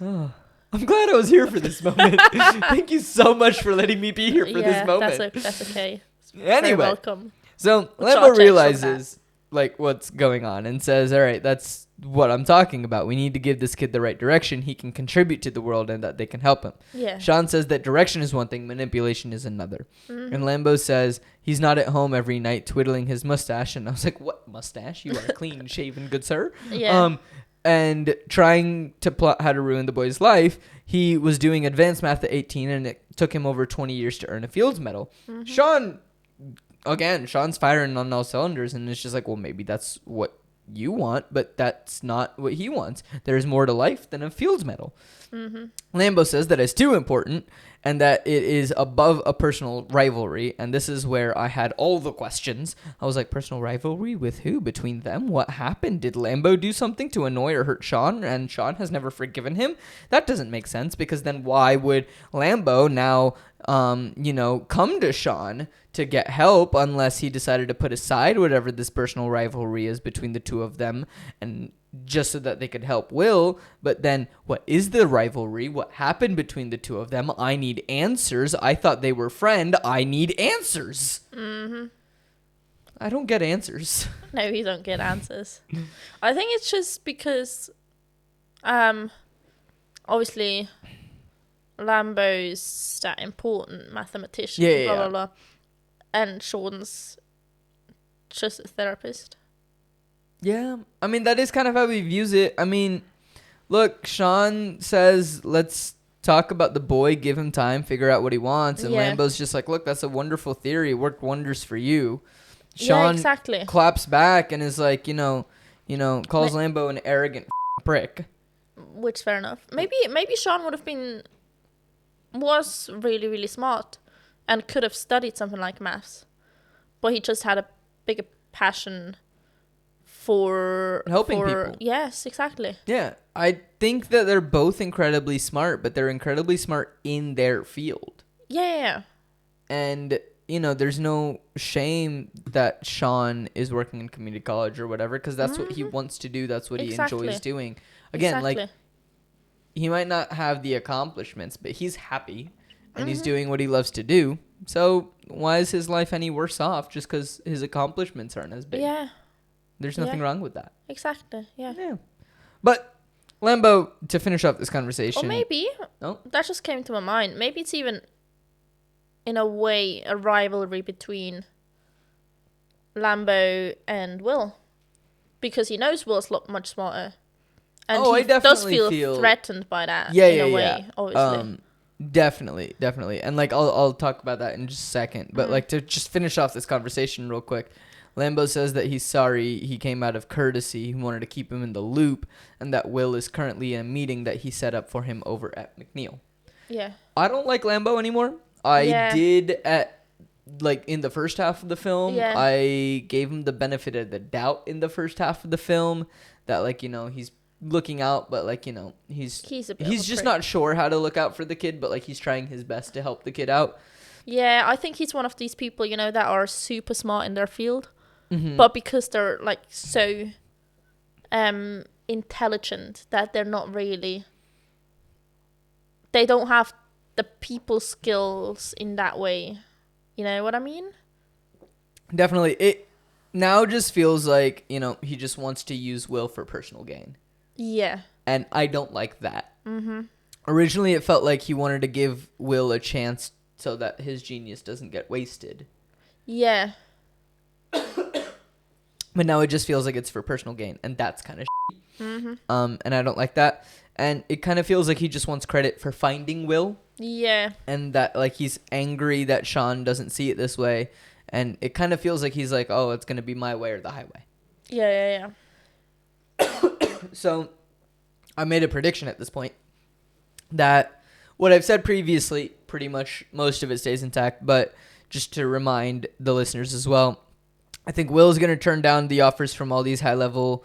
I'm glad I was here for this moment. Thank you so much for letting me be here for this moment. That's okay. Anyway, very welcome. So Lambo realizes like what's going on and says, all right, that's what I'm talking about. We need to give this kid the right direction. He can contribute to the world and that they can help him. Yeah. Sean says that direction is one thing, manipulation is another. Mm-hmm. And Lambo says he's not at home every night twiddling his mustache. And I was like, what mustache? You are clean shaven, good sir. Yeah. And trying to plot how to ruin the boy's life. He was doing advanced math at 18 and it took him over 20 years to earn a Fields Medal. Mm-hmm. Sean's firing on all cylinders, and it's just like, well, maybe that's what you want, but that's not what he wants. There's more to life than a Fields Medal. Mm-hmm. Lambo says that it's too important and that it is above a personal rivalry, and this is where I had all the questions. I was like, personal rivalry with who? Between them? What happened? Did Lambo do something to annoy or hurt Sean, and Sean has never forgiven him? That doesn't make sense, because then why would Lambo now come to Sean to get help unless he decided to put aside whatever this personal rivalry is between the two of them and just so that they could help Will? But then what is the rivalry? What happened between the two of them? I need answers. I thought they were friends. I need answers. Mm-hmm. I don't get answers. No, you don't get answers. I think it's just because obviously Lambo's that important mathematician, blah, blah, blah. And Sean's just a therapist. Yeah. I mean, that is kind of how he views it. I mean, look, Sean says, let's talk about the boy, give him time, figure out what he wants. And Lambo's just like, look, that's a wonderful theory. It worked wonders for you. Sean exactly. claps back and is like, calls Lambo an arrogant prick. Which, fair enough. Maybe Sean was really, really smart and could have studied something like maths, but he just had a bigger passion for helping people. Yes, exactly. Yeah, I think that they're both incredibly smart, but they're incredibly smart in their field. Yeah. And there's no shame that Sean is working in community college or whatever, because that's what he wants to do. That's what he enjoys doing. Again, like, he might not have the accomplishments, but he's happy and he's doing what he loves to do. So why is his life any worse off just because his accomplishments aren't as big? Yeah. There's nothing wrong with that. Exactly. Yeah. But Lambo, to finish off this conversation. Or maybe, that just came to my mind. Maybe it's even, in a way, a rivalry between Lambo and Will. Because he knows Will's much smarter. And he does feel threatened by that in a way, obviously. Definitely. And like I'll talk about that in just a second. But like, to just finish off this conversation real quick, Lambo says that he's sorry he came out of courtesy. He wanted to keep him in the loop, and that Will is currently in a meeting that he set up for him over at McNeil. Yeah. I don't like Lambo anymore. I did in the first half of the film. Yeah. I gave him the benefit of the doubt in the first half of the film that he's looking out, but he's just not sure how to look out for the kid, but he's trying his best to help the kid out. Yeah, I think he's one of these people, that are super smart in their field, but because they're so intelligent that they're not really, they don't have the people skills in that way. You know what I mean? Definitely. It now just feels like, he just wants to use Will for personal gain. Yeah. And I don't like that. Originally, it felt like he wanted to give Will a chance so that his genius doesn't get wasted. Yeah. But now it just feels like it's for personal gain, and that's kind of and I don't like that. And it kind of feels like he just wants credit for finding Will. Yeah. And that he's angry that Sean doesn't see it this way. And it kind of feels like he's like, oh, it's going to be my way or the highway. Yeah. So I made a prediction at this point that what I've said previously, pretty much most of it stays intact, but just to remind the listeners as well, I think Will is going to turn down the offers from all these high-level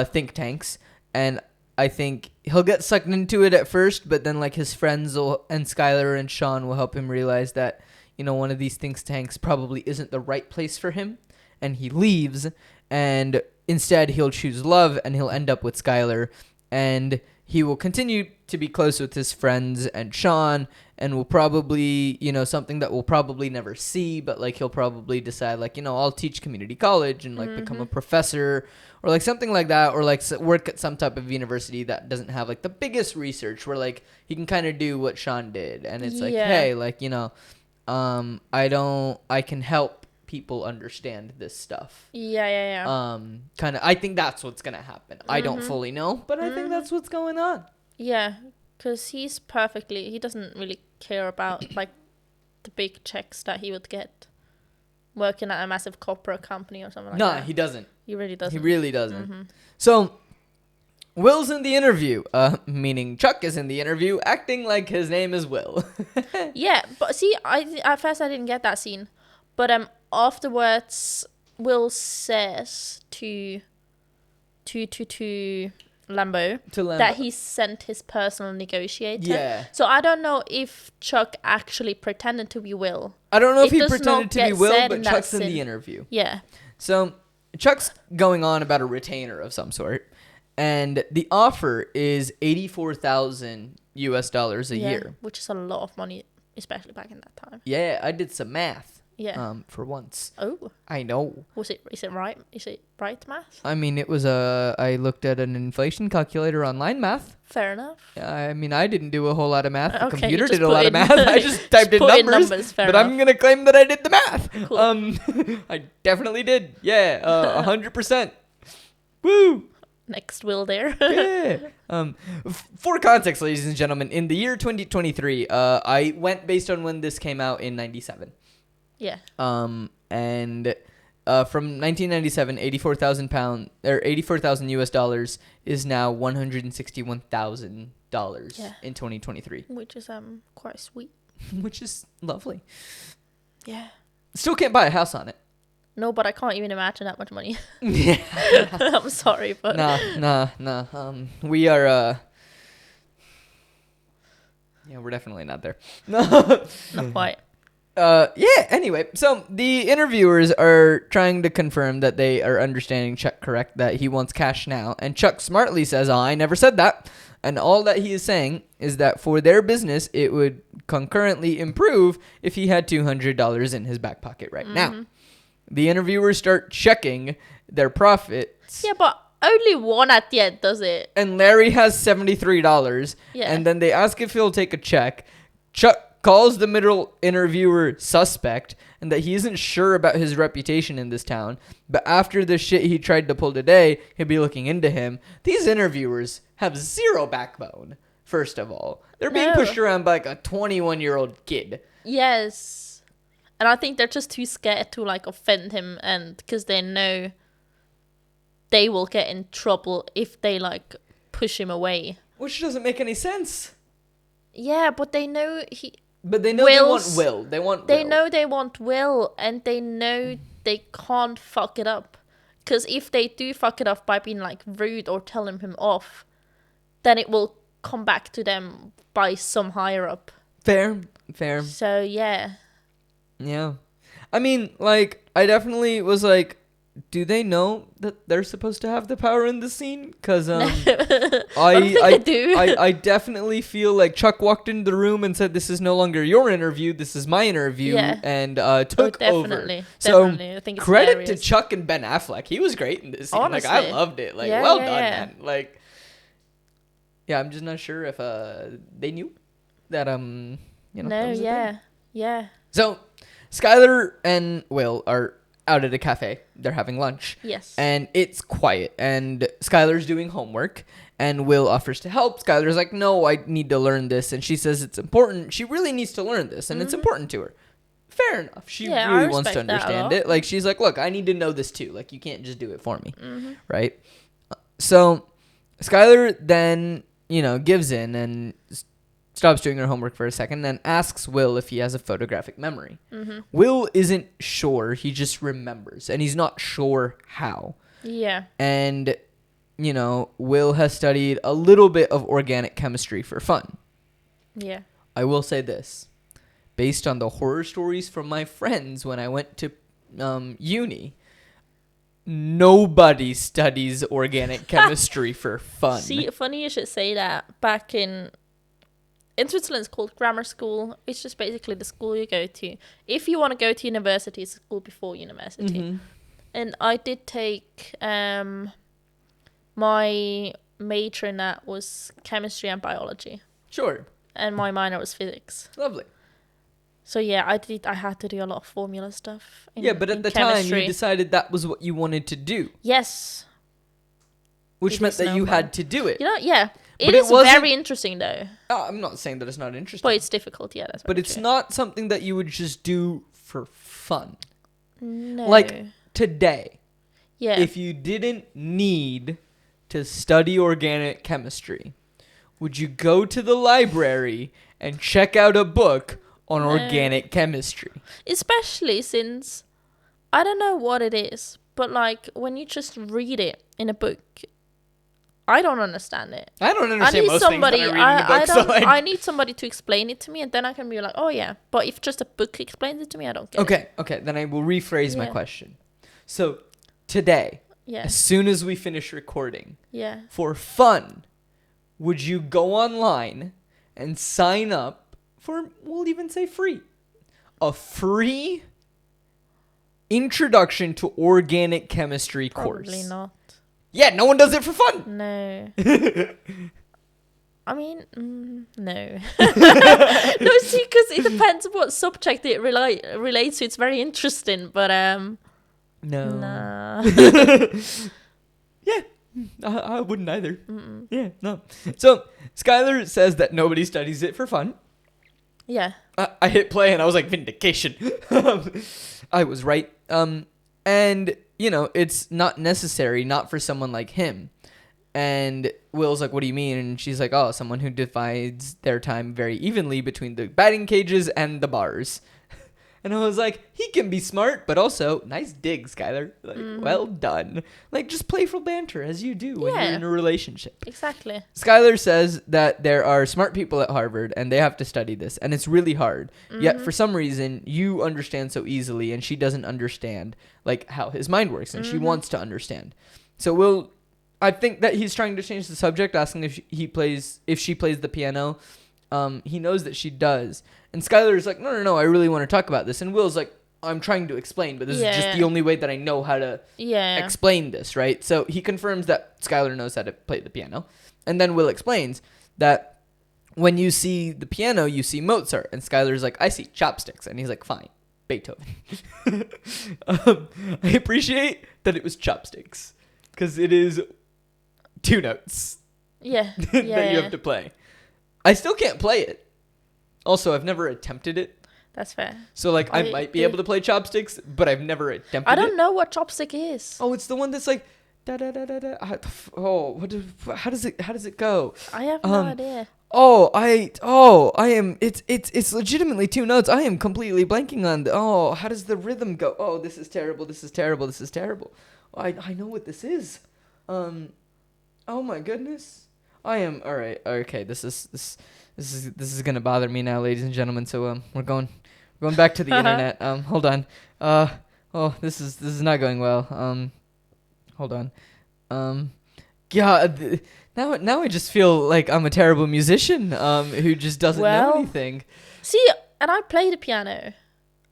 think tanks, and I think he'll get sucked into it at first, but then his friends and Skylar and Sean will help him realize that, one of these think tanks probably isn't the right place for him, and he leaves, and instead he'll choose love, and he'll end up with Skylar, and he will continue to be close with his friends and Sean, and will probably, something that we'll probably never see, but like he'll probably decide like, I'll teach community college and like become a professor or like something like that, or like work at some type of university that doesn't have like the biggest research, where like he can kind of do what Sean did. And it's like, hey, like, I can help people understand this stuff. Yeah. Kind of, I think that's what's going to happen. I don't fully know, but I think that's what's going on. Yeah, because he doesn't really care about like the big checks that he would get working at a massive corporate company or something like that. No, he doesn't. He really doesn't. He really doesn't. So Will's in the interview, meaning Chuck is in the interview, acting like his name is Will. Yeah, but see, at first I didn't get that scene, but afterwards Will says to Lambo that he sent his personal negotiator. Yeah. So I don't know if Chuck actually pretended to be Will. I don't know if he pretended to be Will, but Chuck's in the interview. Yeah. So Chuck's going on about a retainer of some sort, and the offer is $84,000 a year, which is a lot of money, especially back in that time. Yeah, I did some math. Yeah. For once. Oh. I know. Is it right? Is it right math? I mean, it was I looked at an inflation calculator online math. Fair enough. I mean, I didn't do a whole lot of math. The Okay, computer did a lot of math. I just typed in numbers. But enough. I'm going to claim that I did the math. Cool. I definitely did. Yeah, 100%. Woo! Next Will there. Yeah. For context, ladies and gentlemen, in the year 2023, I went based on when this came out in 97. Yeah. And from 1997, £84,000 or $84,000 is now $161,000 in 2023, which is quite sweet. Which is lovely. Yeah. Still can't buy a house on it. No, but I can't even imagine that much money. Yeah. I'm sorry, but nah. We are yeah, we're definitely not there. Not quite. Anyway, so the interviewers are trying to confirm that they are understanding Chuck correct, that he wants cash now, and Chuck smartly says, I never said that, and all that he is saying is that for their business, it would concurrently improve if he had $200 in his back pocket right now. The interviewers start checking their profits. Yeah, but only one at the end does it. And Larry has $73, and then they ask if he'll take a check. Chuck calls the middle interviewer suspect and that he isn't sure about his reputation in this town, but after the shit he tried to pull today, he'll be looking into him. These interviewers have zero backbone, first of all. They're being pushed around by like a 21-year-old kid. Yes. And I think they're just too scared to like offend him, and because they know they will get in trouble if they like push him away. Which doesn't make any sense. Yeah, but they know But they know they want Will. They know they want Will, and they know they can't fuck it up. Because if they do fuck it up by being like rude or telling him off, then it will come back to them by some higher up. Fair. So, yeah. Yeah. I mean, like, I definitely was like, do they know that they're supposed to have the power in the scene? Because I definitely feel like Chuck walked into the room and said, this is no longer your interview, this is my interview, and took over. So I think it's credit hilarious. to Chuck and Ben Affleck. He was great in this scene. Honestly. Like, I loved it. Like, well done, man. Like, yeah, I'm just not sure if they knew that, that was a thing. Yeah. So Skylar and Will are out at a cafe. They're having lunch. Yes. And it's quiet. And Skylar's doing homework. And Will offers to help. Skylar's like, no, I need to learn this. And she says it's important. She really needs to learn this. And it's important to her. Fair enough. She really wants to understand it. Like, she's like, look, I need to know this too. Like, you can't just do it for me. Right? So Skylar then, gives in and stops doing her homework for a second and asks Will if he has a photographic memory. Will isn't sure. He just remembers. And he's not sure how. Yeah. And, Will has studied a little bit of organic chemistry for fun. Yeah. I will say this. Based on the horror stories from my friends when I went to uni, nobody studies organic chemistry for fun. See, funny you should say that. Back in in Switzerland it's called grammar school. It's just basically the school you go to. If you want to go to university, it's a school before university. Mm-hmm. And I did take my major in that was chemistry and biology. Sure. And my minor was physics. Lovely. So yeah, I had to do a lot of formula stuff. But at the time you decided that was what you wanted to do. Yes. Which meant that you had to do it. You know, yeah. But it is very interesting though. I'm not saying that it's not interesting. But it's difficult, yeah. That's but it's not something that you would just do for fun. No. Like today. Yeah. If you didn't need to study organic chemistry, would you go to the library and check out a book on organic chemistry? Especially since, I don't know what it is, but like when you just read it in a book, I don't understand it. I don't understand most things that I read in the book. I need somebody to explain it to me, and then I can be like, oh yeah. But if just a book explains it to me, I don't get it. Okay, then I will rephrase my question. So today, as soon as we finish recording, for fun, would you go online and sign up for, we'll even say free, a free introduction to organic chemistry course? Probably not. Yeah, no one does it for fun. No. I mean, no. No, see, because it depends what subject it relates to. It's very interesting, but no. Nah. Yeah, I wouldn't either. Mm-mm. Yeah, no. So Skylar says that nobody studies it for fun. Yeah. I hit play and I was like, vindication. I was right. And you know, it's not necessary, not for someone like him. And Will's like, what do you mean? And she's like, oh, someone who divides their time very evenly between the batting cages and the bars. And I was like, he can be smart, but also, nice dig, Skylar. Like, well done. Like, just playful banter, as you do when you're in a relationship. Exactly. Skylar says that there are smart people at Harvard, and they have to study this, and it's really hard. Yet, for some reason, you understand so easily, and she doesn't understand, like, how his mind works, and she wants to understand. So I think that he's trying to change the subject, asking if she plays the piano. He knows that she does. And Skylar's like, no, I really want to talk about this. And Will's like, I'm trying to explain, but this is just the only way that I know how to explain this, right? So he confirms that Skylar knows how to play the piano. And then Will explains that when you see the piano, you see Mozart. And Skylar's like, I see chopsticks. And he's like, fine, Beethoven. I appreciate that it was chopsticks, because it is 2 notes that you have to play. I still can't play it. Also, I've never attempted it. That's fair. So, like, I might be able to play chopsticks, but I've never attempted it. I don't know what chopstick is. Oh, it's the one that's like da da da da da. Oh, how does it go? I have no idea. I am. It's legitimately 2 notes. I am completely blanking on. How does the rhythm go? Oh, this is terrible. This is terrible. This is terrible. I know what this is. Oh my goodness. I am all right. Okay, this is gonna bother me now, ladies and gentlemen. So we're going back to the internet. Hold on. This is not going well. Hold on. God. Now I just feel like I'm a terrible musician. Who just doesn't know anything. See, and I play the piano,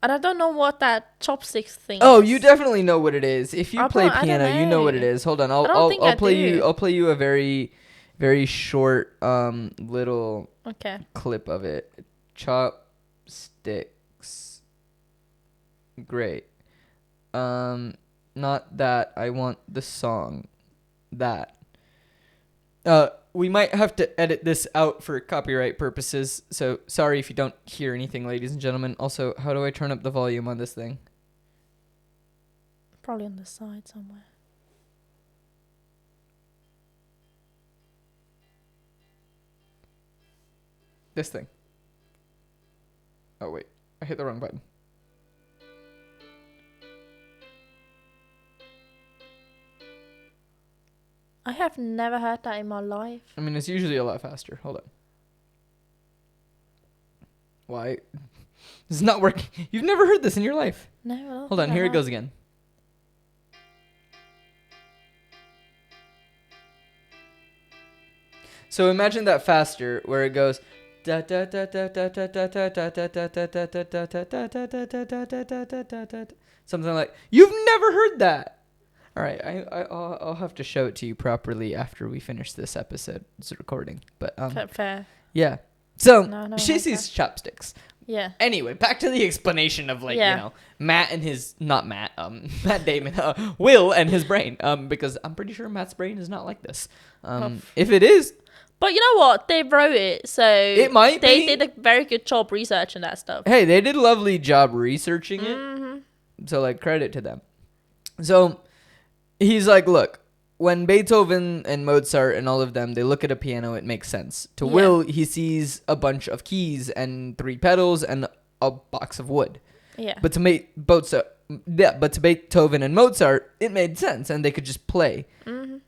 and I don't know what that chopsticks thing. Oh, is. you definitely know what it is. If you play piano, you know what it is. Hold on. I'll play you a very, very short little clip of it. Chopsticks. Great. Not that. I want the song. That. We might have to edit this out for copyright purposes. So sorry if you don't hear anything, ladies and gentlemen. Also, how do I turn up the volume on this thing? Probably on the side somewhere. This thing. Oh, wait. I hit the wrong button. I have never heard that in my life. I mean, it's usually a lot faster. Hold on. Why? This is not working. You've never heard this in your life. No, I don't. Hold on. Here it goes again. So imagine that faster, where it goes Something like, you've never heard that. All right, I'll have to show it to you properly after we finish this episode's recording. But Fair. yeah. So No, she okay. sees chopsticks. Yeah. Anyway, back to the explanation of Matt and his Matt Damon, Will and his brain. Because I'm pretty sure Matt's brain is not like this. If it is, but you know what? They wrote it, so it might they be. did a very good job researching that stuff. Hey, they did a lovely job researching it. Mm-hmm. So like credit to them. So he's like, look, when Beethoven and Mozart and all of them, they look at a piano, it makes sense. To Will, he sees a bunch of keys and 3 pedals and a box of wood. Yeah. But to Beethoven and Mozart, it made sense, and they could just play. Mm-hmm.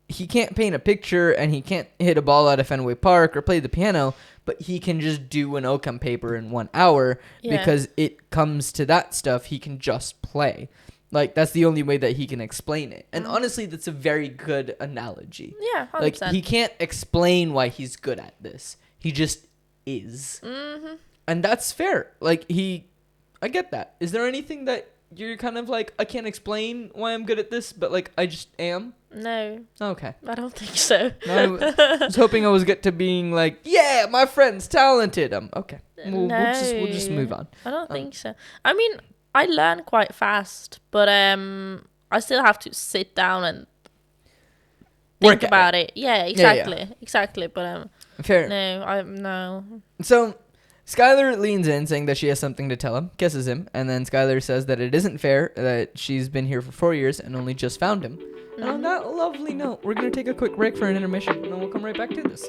He can't paint a picture, and he can't hit a ball out of Fenway Park or play the piano, but he can just do an Occam paper in 1 hour because it comes to that stuff. He can just play. Like, that's the only way that he can explain it. And honestly, that's a very good analogy. Yeah, 100%. Like, he can't explain why he's good at this. He just is. Mm-hmm. And that's fair. Like, I get that. Is there anything that you're kind of like, I can't explain why I'm good at this, but like, I just am? No. Okay. I don't think so. No, I was hoping I was get to being like, yeah, my friend's talented. Okay. We'll just move on. I don't think so. I mean, I learn quite fast, but I still have to sit down and think about it. Yeah, exactly. Yeah. Exactly. But fair. No. So Skylar leans in, saying that she has something to tell him, kisses him, and then Skylar says that it isn't fair that she's been here for 4 years and only just found him. And on that lovely note, we're going to take a quick break for an intermission, and then we'll come right back to this.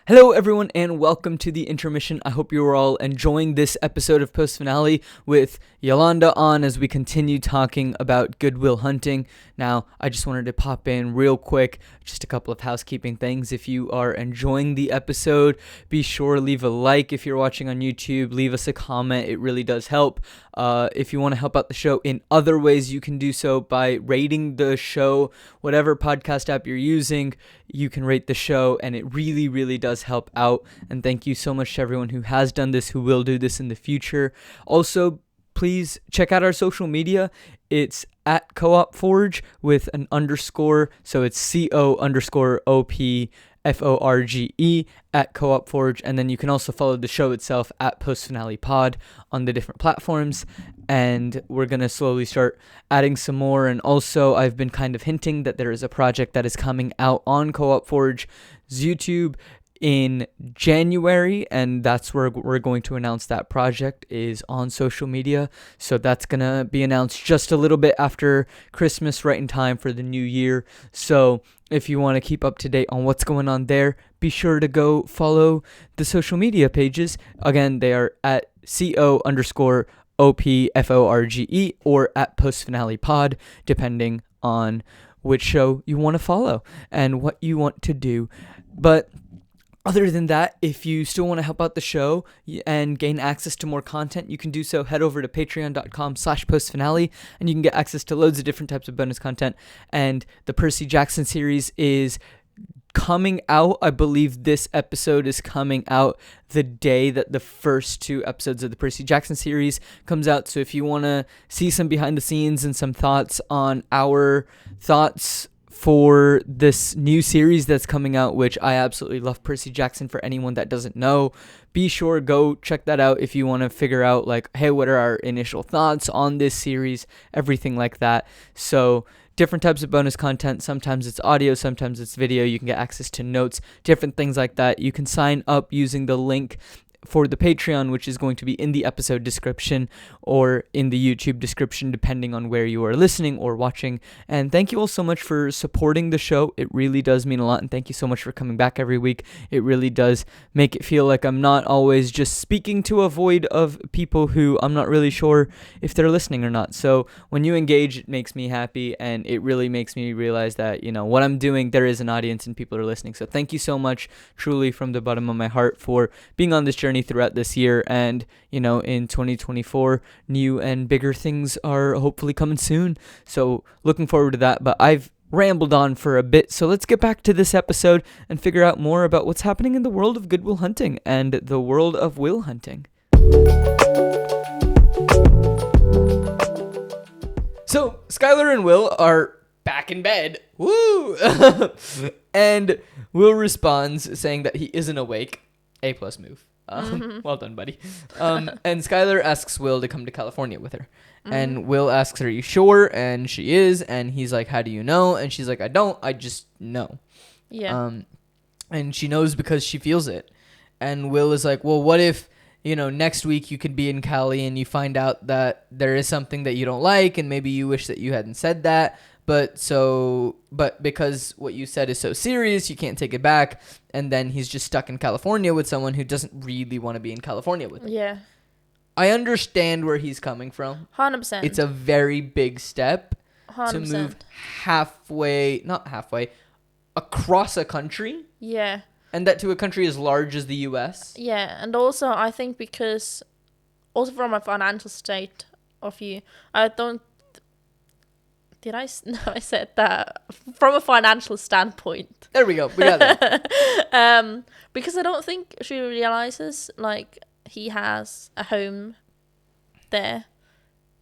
Hello everyone and welcome to the intermission. I hope you are all enjoying this episode of Post Finale with Jolanda on as we continue talking about Good Will Hunting. Now, I just wanted to pop in real quick, just a couple of housekeeping things. If you are enjoying the episode, be sure to leave a like. If you're watching on YouTube, leave us a comment. It really does help. If you want to help out the show in other ways, you can do so by rating the show, whatever podcast app you're using. You can rate the show, and it really, really does help out. And thank you so much to everyone who has done this, who will do this in the future. Also, please check out our social media. It's at Co-op Forge with an underscore. So it's CO_OPFORGE at Co-op Forge. And then you can also follow the show itself at Post Finale Pod on the different platforms. And we're going to slowly start adding some more. And also, I've been kind of hinting that there is a project that is coming out on Co-op Forge's YouTube in January, and that's where we're going to announce that project is on social media. So that's gonna be announced just a little bit after Christmas, right in time for the new year. So if you want to keep up to date on what's going on there, be sure to go follow the social media pages. Again, they are at CO_OPFORGE or at Post Finale Pod, depending on which show you want to follow and what you want to do. But other than that, if you still want to help out the show and gain access to more content, you can do so. Head over to patreon.com/postfinale and you can get access to loads of different types of bonus content. And the Percy Jackson series is coming out. I believe this episode is coming out the day that the first 2 episodes of the Percy Jackson series comes out. So if you want to see some behind the scenes and some thoughts on our thoughts for this new series that's coming out, which I absolutely love Percy Jackson, for anyone that doesn't know, be sure go check that out if you want to figure out like, hey, what are our initial thoughts on this series, everything like that. So different types of bonus content. Sometimes it's audio, sometimes it's video. You can get access to notes, different things like that. You can sign up using the link for the Patreon, which is going to be in the episode description or in the YouTube description, depending on where you are listening or watching. And thank you all so much for supporting the show. It really does mean a lot. And thank you so much for coming back every week. It really does make it feel like I'm not always just speaking to a void of people who I'm not really sure if they're listening or not. So when you engage, it makes me happy, and it really makes me realize that, you know, what I'm doing, there is an audience and people are listening. So thank you so much, truly, from the bottom of my heart, for being on this journey journey throughout this year. And, you know, in 2024, new and bigger things are hopefully coming soon. So looking forward to that. But I've rambled on for a bit, so let's get back to this episode and figure out more about what's happening in the world of Good Will Hunting and the world of will hunting. So Skylar and Will are back in bed. Woo! And Will responds saying that he isn't awake. A+ move. Well done, buddy. And Skylar asks Will to come to California with her. And Will asks her, "Are you sure?" And she is. And he's like, "How do you know?" And she's like, "I don't. I just know." Yeah. And she knows because she feels it. And Will is like, "Well, what if, you know, next week you could be in Cali and you find out that there is something that you don't like and maybe you wish that you hadn't said that, but because what you said is so serious, you can't take it back." And then he's just stuck in California with someone who doesn't really want to be in California with him. Yeah. I understand where he's coming from. 100%. It's a very big step 100%. to move not halfway, across a country. Yeah. And that to a country as large as the US. Yeah, and also I think because, also from a financial state of view, I don't. Did I? No, I said that from a financial standpoint. There we go. We got that. Because I don't think she realizes like he has a home there,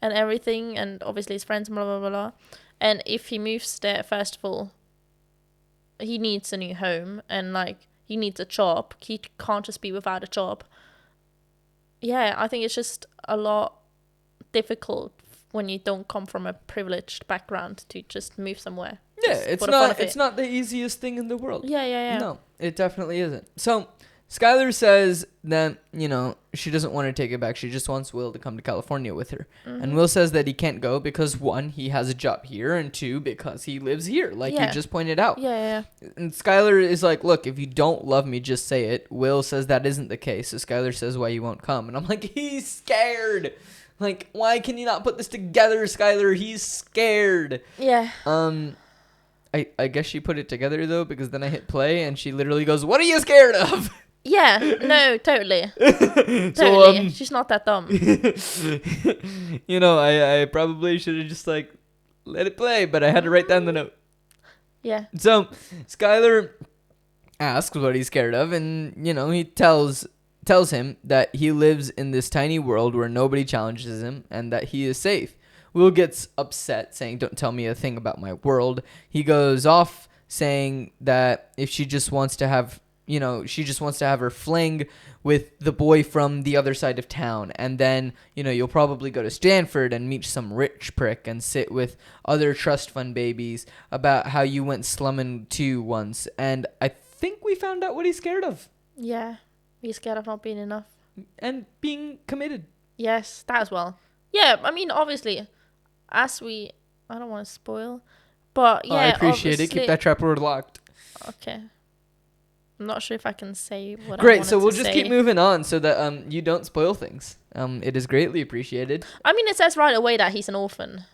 and everything, and obviously his friends, blah blah blah blah. And if he moves there, first of all, he needs a new home, and like he needs a job. He can't just be without a job. Yeah, I think it's just a lot difficult when you don't come from a privileged background to just move somewhere. Yeah, it's not the easiest thing in the world. Yeah. No, it definitely isn't. So Skylar says that, you know, she doesn't want to take it back. She just wants Will to come to California with her. And Will says that he can't go because, 1, he has a job here, and 2, because he lives here, like you just pointed out. Yeah. And Skylar is like, "Look, if you don't love me, just say it." Will says that isn't the case. So Skylar says why you won't come. And I'm like, he's scared. Like, why can you not put this together, Skylar? He's scared. Yeah. I guess she put it together, though, because then I hit play, and she literally goes, "What are you scared of?" Yeah, no, totally. So, she's not that dumb. You know, I probably should have just, like, let it play, but I had to write down the note. Yeah. So Skylar asks what he's scared of, and, you know, he tells him that he lives in this tiny world where nobody challenges him and that he is safe. Will gets upset, saying, "Don't tell me a thing about my world." He goes off saying that if she just wants to have, you know, she just wants to have her fling with the boy from the other side of town. And then, you know, you'll probably go to Stanford and meet some rich prick and sit with other trust fund babies about how you went slumming too once. And I think we found out what he's scared of. Yeah. He's scared of not being enough. And being committed. Yes, that as well. Yeah, I mean, obviously, I don't want to spoil, but yeah. I appreciate it. Keep that trap word locked. Okay. I'm not sure if I can say what I Great, wanted so we'll to just say. keep moving on so that you don't spoil things. It is greatly appreciated. I mean, it says right away that he's an orphan.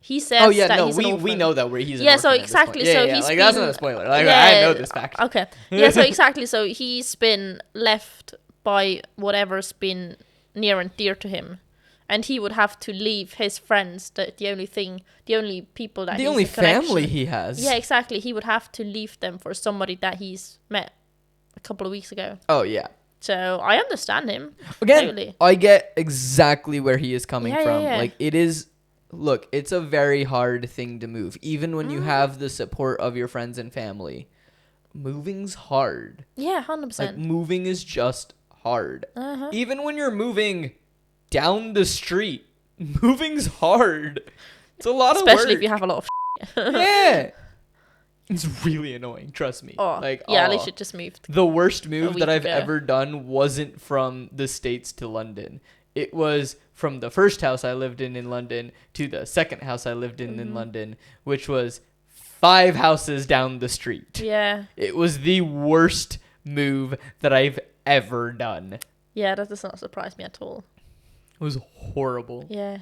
He says that he's an orphan. We know that he's an orphan. Yeah, so exactly. So he's like, been, that's not a spoiler. Like, I know this fact. Okay. Yeah, so exactly. So he's been left by whatever's been near and dear to him. And he would have to leave his friends, the only people that the he's only a connection. family he has. Yeah, exactly. He would have to leave them for somebody that he's met a couple of weeks ago. Oh, yeah. So I understand him. Again, totally. I get exactly where he is coming from. Yeah. Like, it is... Look, it's a very hard thing to move. Even when you have the support of your friends and family. Moving's hard. Yeah, 100%. Like, moving is just hard. Uh-huh. Even when you're moving down the street, moving's hard. It's a lot of work. Especially if you have a lot of Yeah. It's really annoying, trust me. Oh, like, yeah, at least it just moved. The worst move that I've ago. ever done wasn't from the States to London. It was from the first house I lived in London to the second house I lived in London, which was 5 houses down the street. Yeah. It was the worst move that I've ever done. Yeah, that does not surprise me at all. It was horrible. Yeah.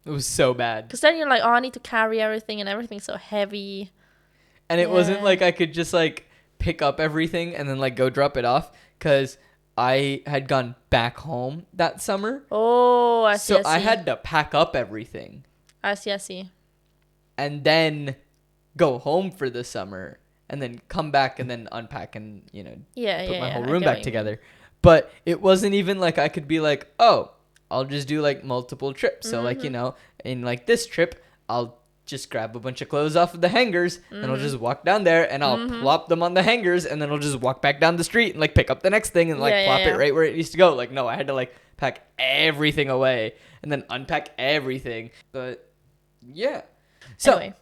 It was so bad. Because then you're like, oh, I need to carry everything and everything's so heavy. And it wasn't like I could just like pick up everything and then like go drop it off. Because I had gone back home that summer. Oh, I see. So I had to pack up everything. I see. And then go home for the summer. And then come back and then unpack and, put my whole room back together. But it wasn't even like I could be like, oh, I'll just do like multiple trips. So like, in like this trip, I'll just grab a bunch of clothes off of the hangers and I'll just walk down there and I'll plop them on the hangers and then I'll just walk back down the street and like pick up the next thing and like plop it right where it needs to go. Like, no, I had to like pack everything away and then unpack everything. But yeah. So anyway.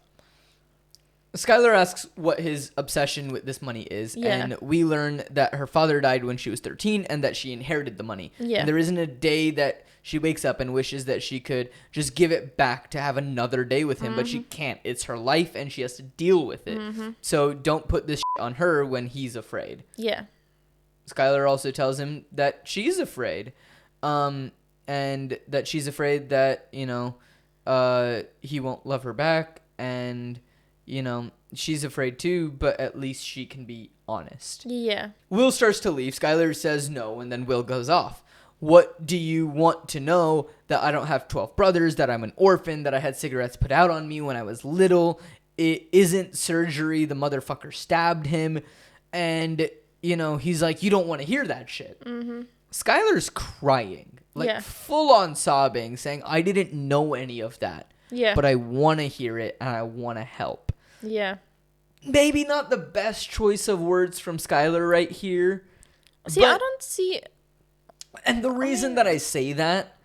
Skylar asks what his obsession with this money is, and we learn that her father died when she was 13 and that she inherited the money. Yeah. And there isn't a day that she wakes up and wishes that she could just give it back to have another day with him, but she can't. It's her life and she has to deal with it. So don't put this on her when he's afraid. Yeah. Skylar also tells him that she's afraid, and that she's afraid that, he won't love her back, and she's afraid too, but at least she can be honest. Yeah. Will starts to leave. Skylar says no, and then Will goes off. What do you want to know? That I don't have 12 brothers, that I'm an orphan, that I had cigarettes put out on me when I was little. It isn't surgery. The motherfucker stabbed him. And, he's like, you don't want to hear that shit. Skylar's crying, like full on sobbing, saying, I didn't know any of that. Yeah. But I want to hear it and I want to help. Yeah. Maybe not the best choice of words from Skylar right here. See, I don't see... And the reason that I say that,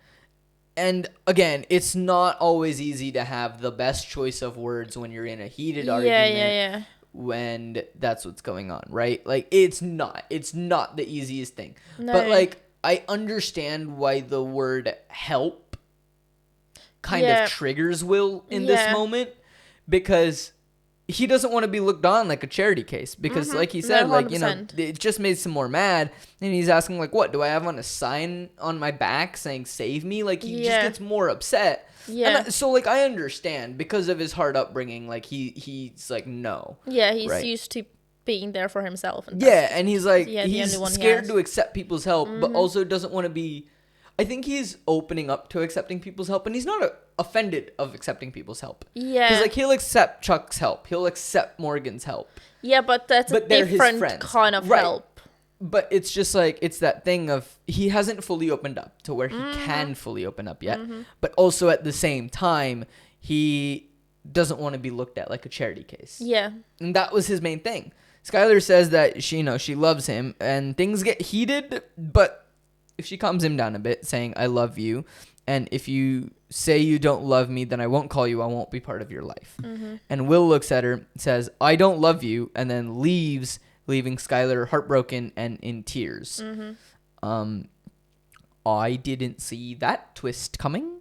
and again, it's not always easy to have the best choice of words when you're in a heated argument. When that's what's going on, right? Like, it's not the easiest thing. No. But like, I understand why the word help kind of triggers Will in this moment, because he doesn't want to be looked on like a charity case, because like he said, like, it just made some more mad, and he's asking like, what do I have on a sign on my back saying save me? Like, he just gets more upset. So like, I understand because of his hard upbringing, like he's like, no. He's used to being there for himself, and and he's like, he's scared to accept people's help, but also doesn't want to be... I think he's opening up to accepting people's help, and he's not offended of accepting people's help. Yeah. Because, like, he'll accept Chuck's help. He'll accept Morgan's help. Yeah, but that's a different kind of help. But it's just, like, it's that thing of he hasn't fully opened up to where he can fully open up yet. But also, at the same time, he doesn't want to be looked at like a charity case. Yeah. And that was his main thing. Skylar says that she loves him, and things get heated, but... if she calms him down a bit, saying, I love you, and if you say you don't love me, then I won't call you, I won't be part of your life. And Will looks at her, says, I don't love you, and then leaves, leaving Skylar heartbroken and in tears. I didn't see that twist coming.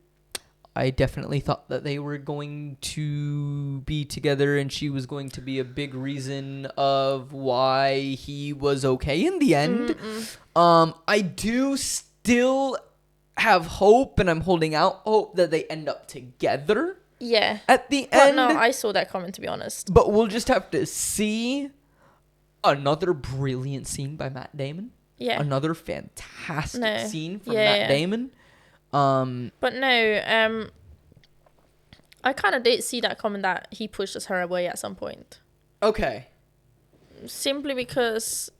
I definitely thought that they were going to be together and she was going to be a big reason of why he was okay in the end. I do still have hope, and I'm holding out hope that they end up together. Yeah. At the end. No, I saw that coming, to be honest. But we'll just have to see. Another brilliant scene by Matt Damon. Yeah. Another fantastic scene from Matt Damon. But no, I kind of did see that coming, that he pushes her away at some point. Okay. Simply because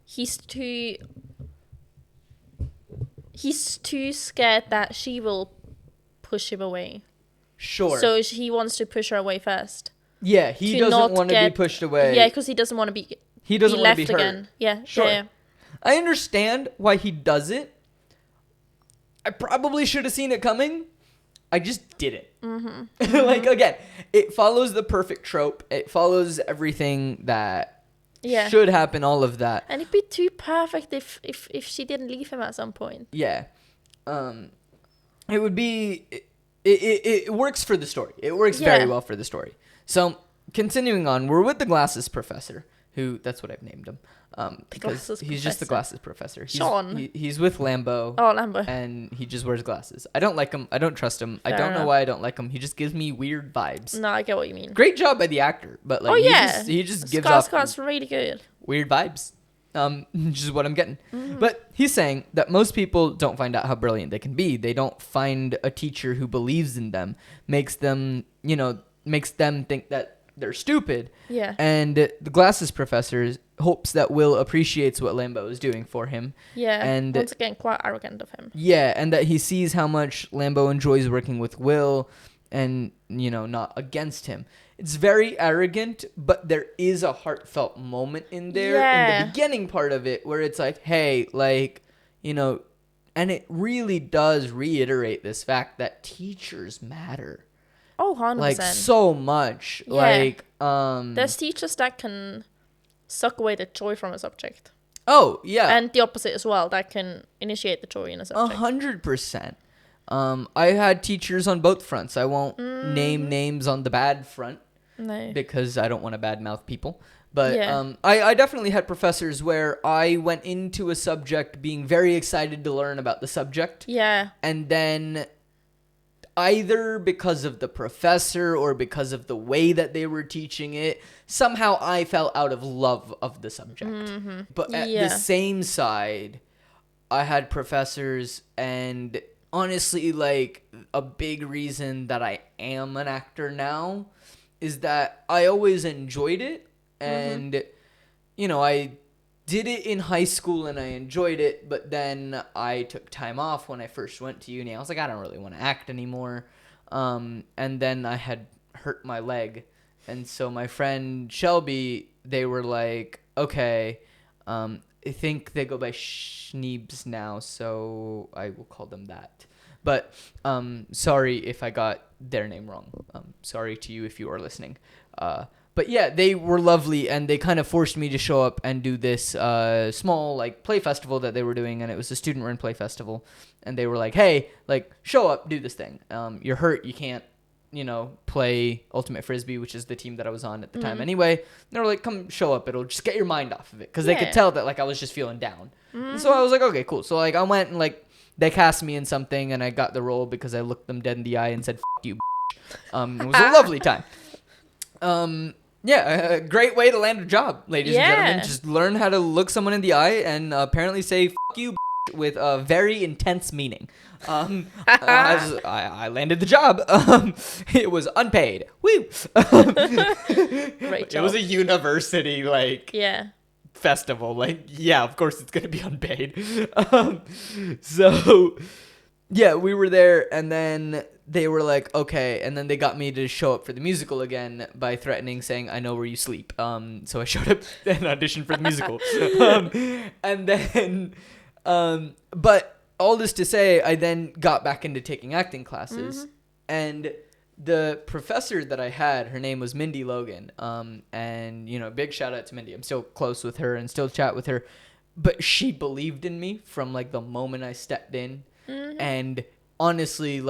he's too scared that she will push him away. Sure. So he wants to push her away first. Yeah, he doesn't want to be pushed away. Yeah, because he doesn't want to be left to be hurt again. Yeah, sure. Yeah. I understand why he does it. I probably should have seen it coming. I just didn't. Like, again, it follows the perfect trope. It follows everything that should happen, all of that. And it'd be too perfect if she didn't leave him at some point. Yeah. It would be... It works for the story. It works very well for the story. So, continuing on, we're with the glasses professor, who... That's what I've named him. Because he's just the glasses professor. He's with Lambo. Oh, Lambo. And he just wears glasses. I don't like him. I don't trust him. I don't know why I don't like him. He just gives me weird vibes. No, I get what you mean. Great job by the actor, but like he just gives off Skarsgård's really good. Weird vibes. which is what I'm getting. But he's saying that most people don't find out how brilliant they can be. They don't find a teacher who believes in them, makes them think that they're stupid. Yeah. And the glasses professor hopes that Will appreciates what Lambo is doing for him. Yeah. And once again, quite arrogant of him. Yeah, and that he sees how much Lambo enjoys working with Will and, not against him. It's very arrogant, but there is a heartfelt moment in there in the beginning part of it where it's like, hey, and it really does reiterate this fact that teachers matter. Oh, 100%. Like, so much. Yeah. There's teachers that can suck away the joy from a subject. Oh, yeah. And the opposite as well, that can initiate the joy in a subject. 100%. I had teachers on both fronts. I won't name names on the bad front. No. Because I don't want to badmouth people. But Yeah. I definitely had professors where I went into a subject being very excited to learn about the subject. Yeah. And then either because of the professor or because of the way that they were teaching it, somehow I fell out of love of the subject. Mm-hmm. But at the same side, I had professors, and honestly, like, a big reason that I am an actor now is that I always enjoyed it, and I did it in high school and I enjoyed it, but then I took time off when I first went to uni. I was like, I don't really want to act anymore. And then I had hurt my leg, and so my friend Shelby, they were like, okay, I think they go by Schneebs now, so I will call them that. But sorry if I got their name wrong. Sorry to you if you are listening. But yeah, they were lovely, and they kind of forced me to show up and do this small play festival that they were doing, and it was a student-run play festival. And they were like, hey, show up, do this thing. You're hurt, you can't, play Ultimate Frisbee, which is the team that I was on at the time anyway. And they were like, come show up, it'll just get your mind off of it. Because they could tell that I was just feeling down. And so I was like, okay, cool. So I went and they cast me in something, and I got the role because I looked them dead in the eye and said, "F you, bitch." It was a lovely time. Yeah, a great way to land a job, ladies and gentlemen. Just learn how to look someone in the eye and apparently say, "F you, bitch," with a very intense meaning. I landed the job. It was unpaid. Woo! Great job. It was a university, festival. Of course it's gonna be unpaid. So yeah, we were there, and then they were like, okay, and then they got me to show up for the musical again by threatening, saying, I know where you sleep. So I showed up and auditioned for the musical. And then but all this to say, I then got back into taking acting classes, and the professor that I had, her name was Mindy Logan. And, big shout out to Mindy. I'm still close with her and still chat with her. But she believed in me from, the moment I stepped in. And honestly,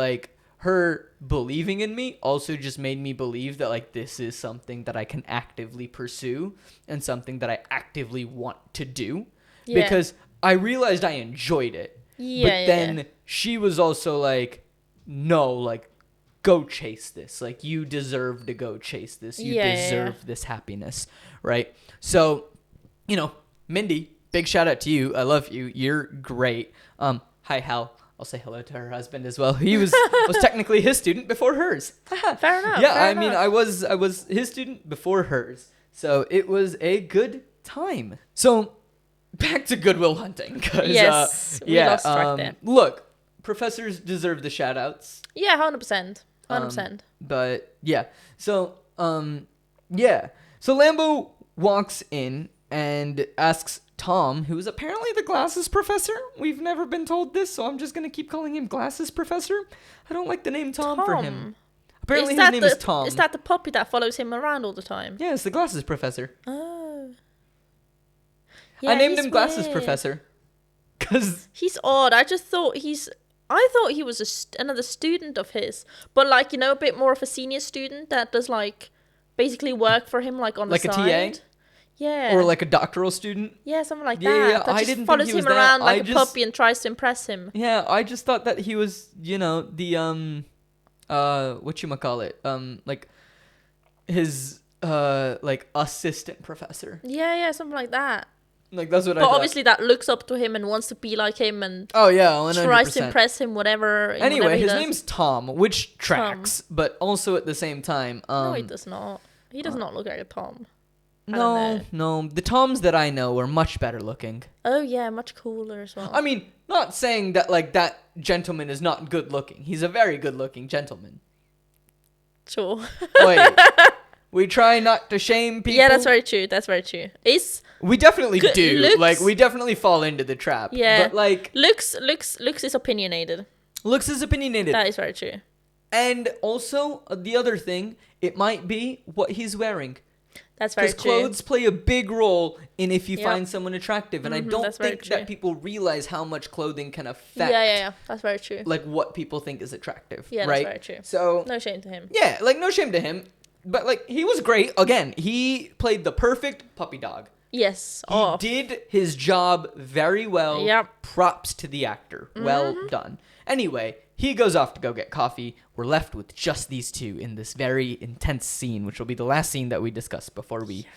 her believing in me also just made me believe that, this is something that I can actively pursue and something that I actively want to do. Yeah. Because I realized I enjoyed it. Yeah, but then she was also like, no, go chase this. You deserve to go chase this. You deserve this happiness, right? So, Mindy, big shout out to you. I love you. You're great. Hi, Hal. I'll say hello to her husband as well. He was technically his student before hers. Fair enough. Yeah, fair mean, I was his student before hers. So it was a good time. So back to Good Will Hunting. Yes, we lost track there. Look, professors deserve the shout outs. Yeah, 100%. 100%. But yeah. So yeah. So Lambo walks in and asks Tom, who is apparently the glasses professor. We've never been told this, so I'm just going to keep calling him Glasses Professor. I don't like the name Tom for him. Apparently his name is Tom. Is that the puppy that follows him around all the time? Yeah, it's the Glasses Professor. Oh. Yeah, I named him weird. Glasses Professor. Because he's odd. I thought he was another student of his. But, a bit more of a senior student that does, basically work for him, on the side. Like a TA? Yeah. Or a doctoral student? Yeah, something like that. Yeah, that I just didn't follows think he was him around that. a puppy and tries to impress him. Yeah, I just thought that he was, the, whatchamacallit? His, assistant professor. Yeah, something like that. Like, that's what I But thought. obviously that looks up to him and wants to be like him and Oh, yeah, 100%. tries to impress him, whatever. Anyway, his does. name's Tom, which tracks, but also at the same time... no, he does not. He does not look like a Tom. I don't know. No. The Toms that I know are much better looking. Oh, yeah, much cooler as well. I mean, not saying that, like, that gentleman is not good looking. He's a very good looking gentleman. Sure. Wait. We try not to shame people. Yeah, that's very true. That's very true. We definitely do. Looks, like, we definitely fall into the trap. Yeah. But, like... Looks is opinionated. Looks is opinionated. That is very true. And also, the other thing, it might be what he's wearing. That's very true. Because clothes play a big role in if you find someone attractive. And I don't think that people realize how much clothing can affect... Yeah. That's very true. Like, what people think is attractive. Yeah, right? that's very true. So... No shame to him. Yeah, like, no shame to him. But, like, he was great. Again, he played the perfect puppy dog. Yes. He did his job very well. Yep. Props to the actor. Well done. Anyway, he goes off to go get coffee. We're left with just these two in this very intense scene, which will be the last scene that we discuss before we,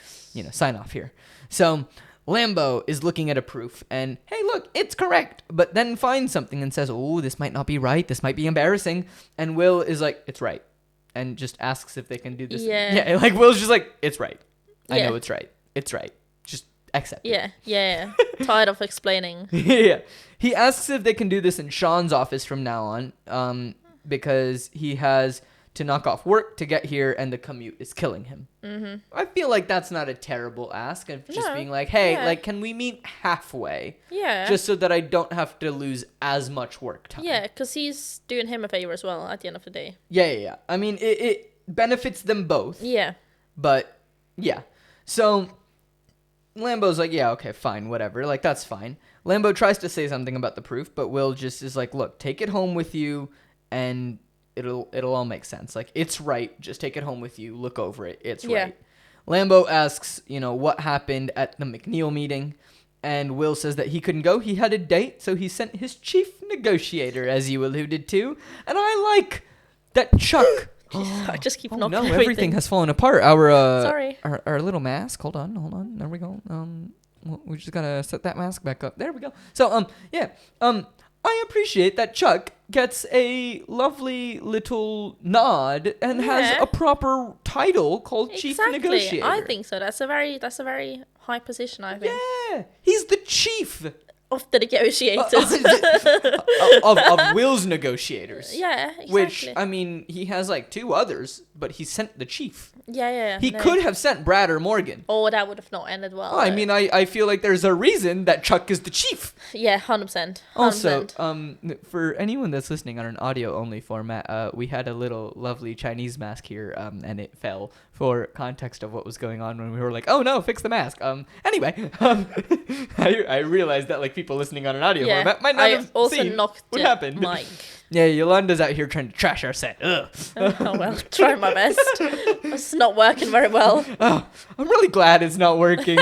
sign off here. So, Lambo is looking at a proof and, hey, look, it's correct. But then finds something and says, oh, this might not be right. This might be embarrassing. And Will is like, it's right. And just asks if they can do this. Yeah. Like, Will's just like, it's right. I Yeah. know it's right. It's right. Just accept it. Yeah. Tired of explaining. Yeah. He asks if they can do this in Sean's office from now on, because he has to knock off work to get here and the commute is killing him. Mm-hmm. I feel like that's not a terrible ask of just being like, hey, like, can we meet halfway? Yeah. Just so that I don't have to lose as much work time. Yeah, because he's doing him a favor as well at the end of the day. Yeah. I mean, it benefits them both. Yeah. But, yeah. So, Lambo's like, yeah, okay, fine, whatever. Like, that's fine. Lambo tries to say something about the proof, but Will just is like, look, take it home with you, and it'll all make sense. Like, it's right. Just take it home with you. Look over it. It's right. Lambo asks, what happened at the McNeil meeting, and Will says that he couldn't go. He had a date, so he sent his chief negotiator, as you alluded to, and I like that Chuck... I just keep knocking everything. Everything has fallen apart. Sorry. Our little mask. Hold on. There we go. We just gotta set that mask back up. There we go. So, I appreciate that Chuck gets a lovely little nod and has a proper title called Chief Negotiator. I think so. That's a very high position, I think. Yeah, he's the chief of the negotiators. of Will's negotiators. Yeah, exactly. Which, I mean, he has like two others, but he sent the chief. Yeah. He could have sent Brad or Morgan. Oh, that would have not ended well. I mean, I feel like there's a reason that Chuck is the chief. Yeah, 100%. Also, for anyone that's listening on an audio-only format, we had a little lovely Chinese mask here, and it fell for context of what was going on when we were like, oh no, fix the mask. Anyway, I realized that like people listening on an audio format might not have seen what happened. Mike. Yeah, Yolanda's out here trying to trash our set. Ugh. Oh well, try my best. It's not working very well. Oh, I'm really glad it's not working.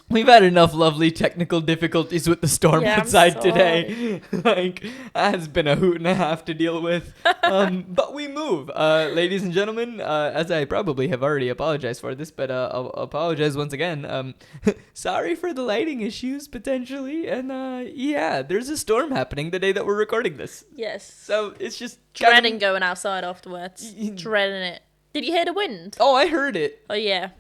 We've had enough lovely technical difficulties with the storm outside today. Like, it has been a hoot and a half to deal with. But we move. Ladies and gentlemen, as I probably have already apologized for this, but I'll apologize once again. Sorry for the lighting issues, potentially. And there's a storm happening the day that we're recording this. Yes. So it's just... Dreading going outside afterwards. Dreading it. Did you hear the wind? Oh, I heard it. Oh, yeah.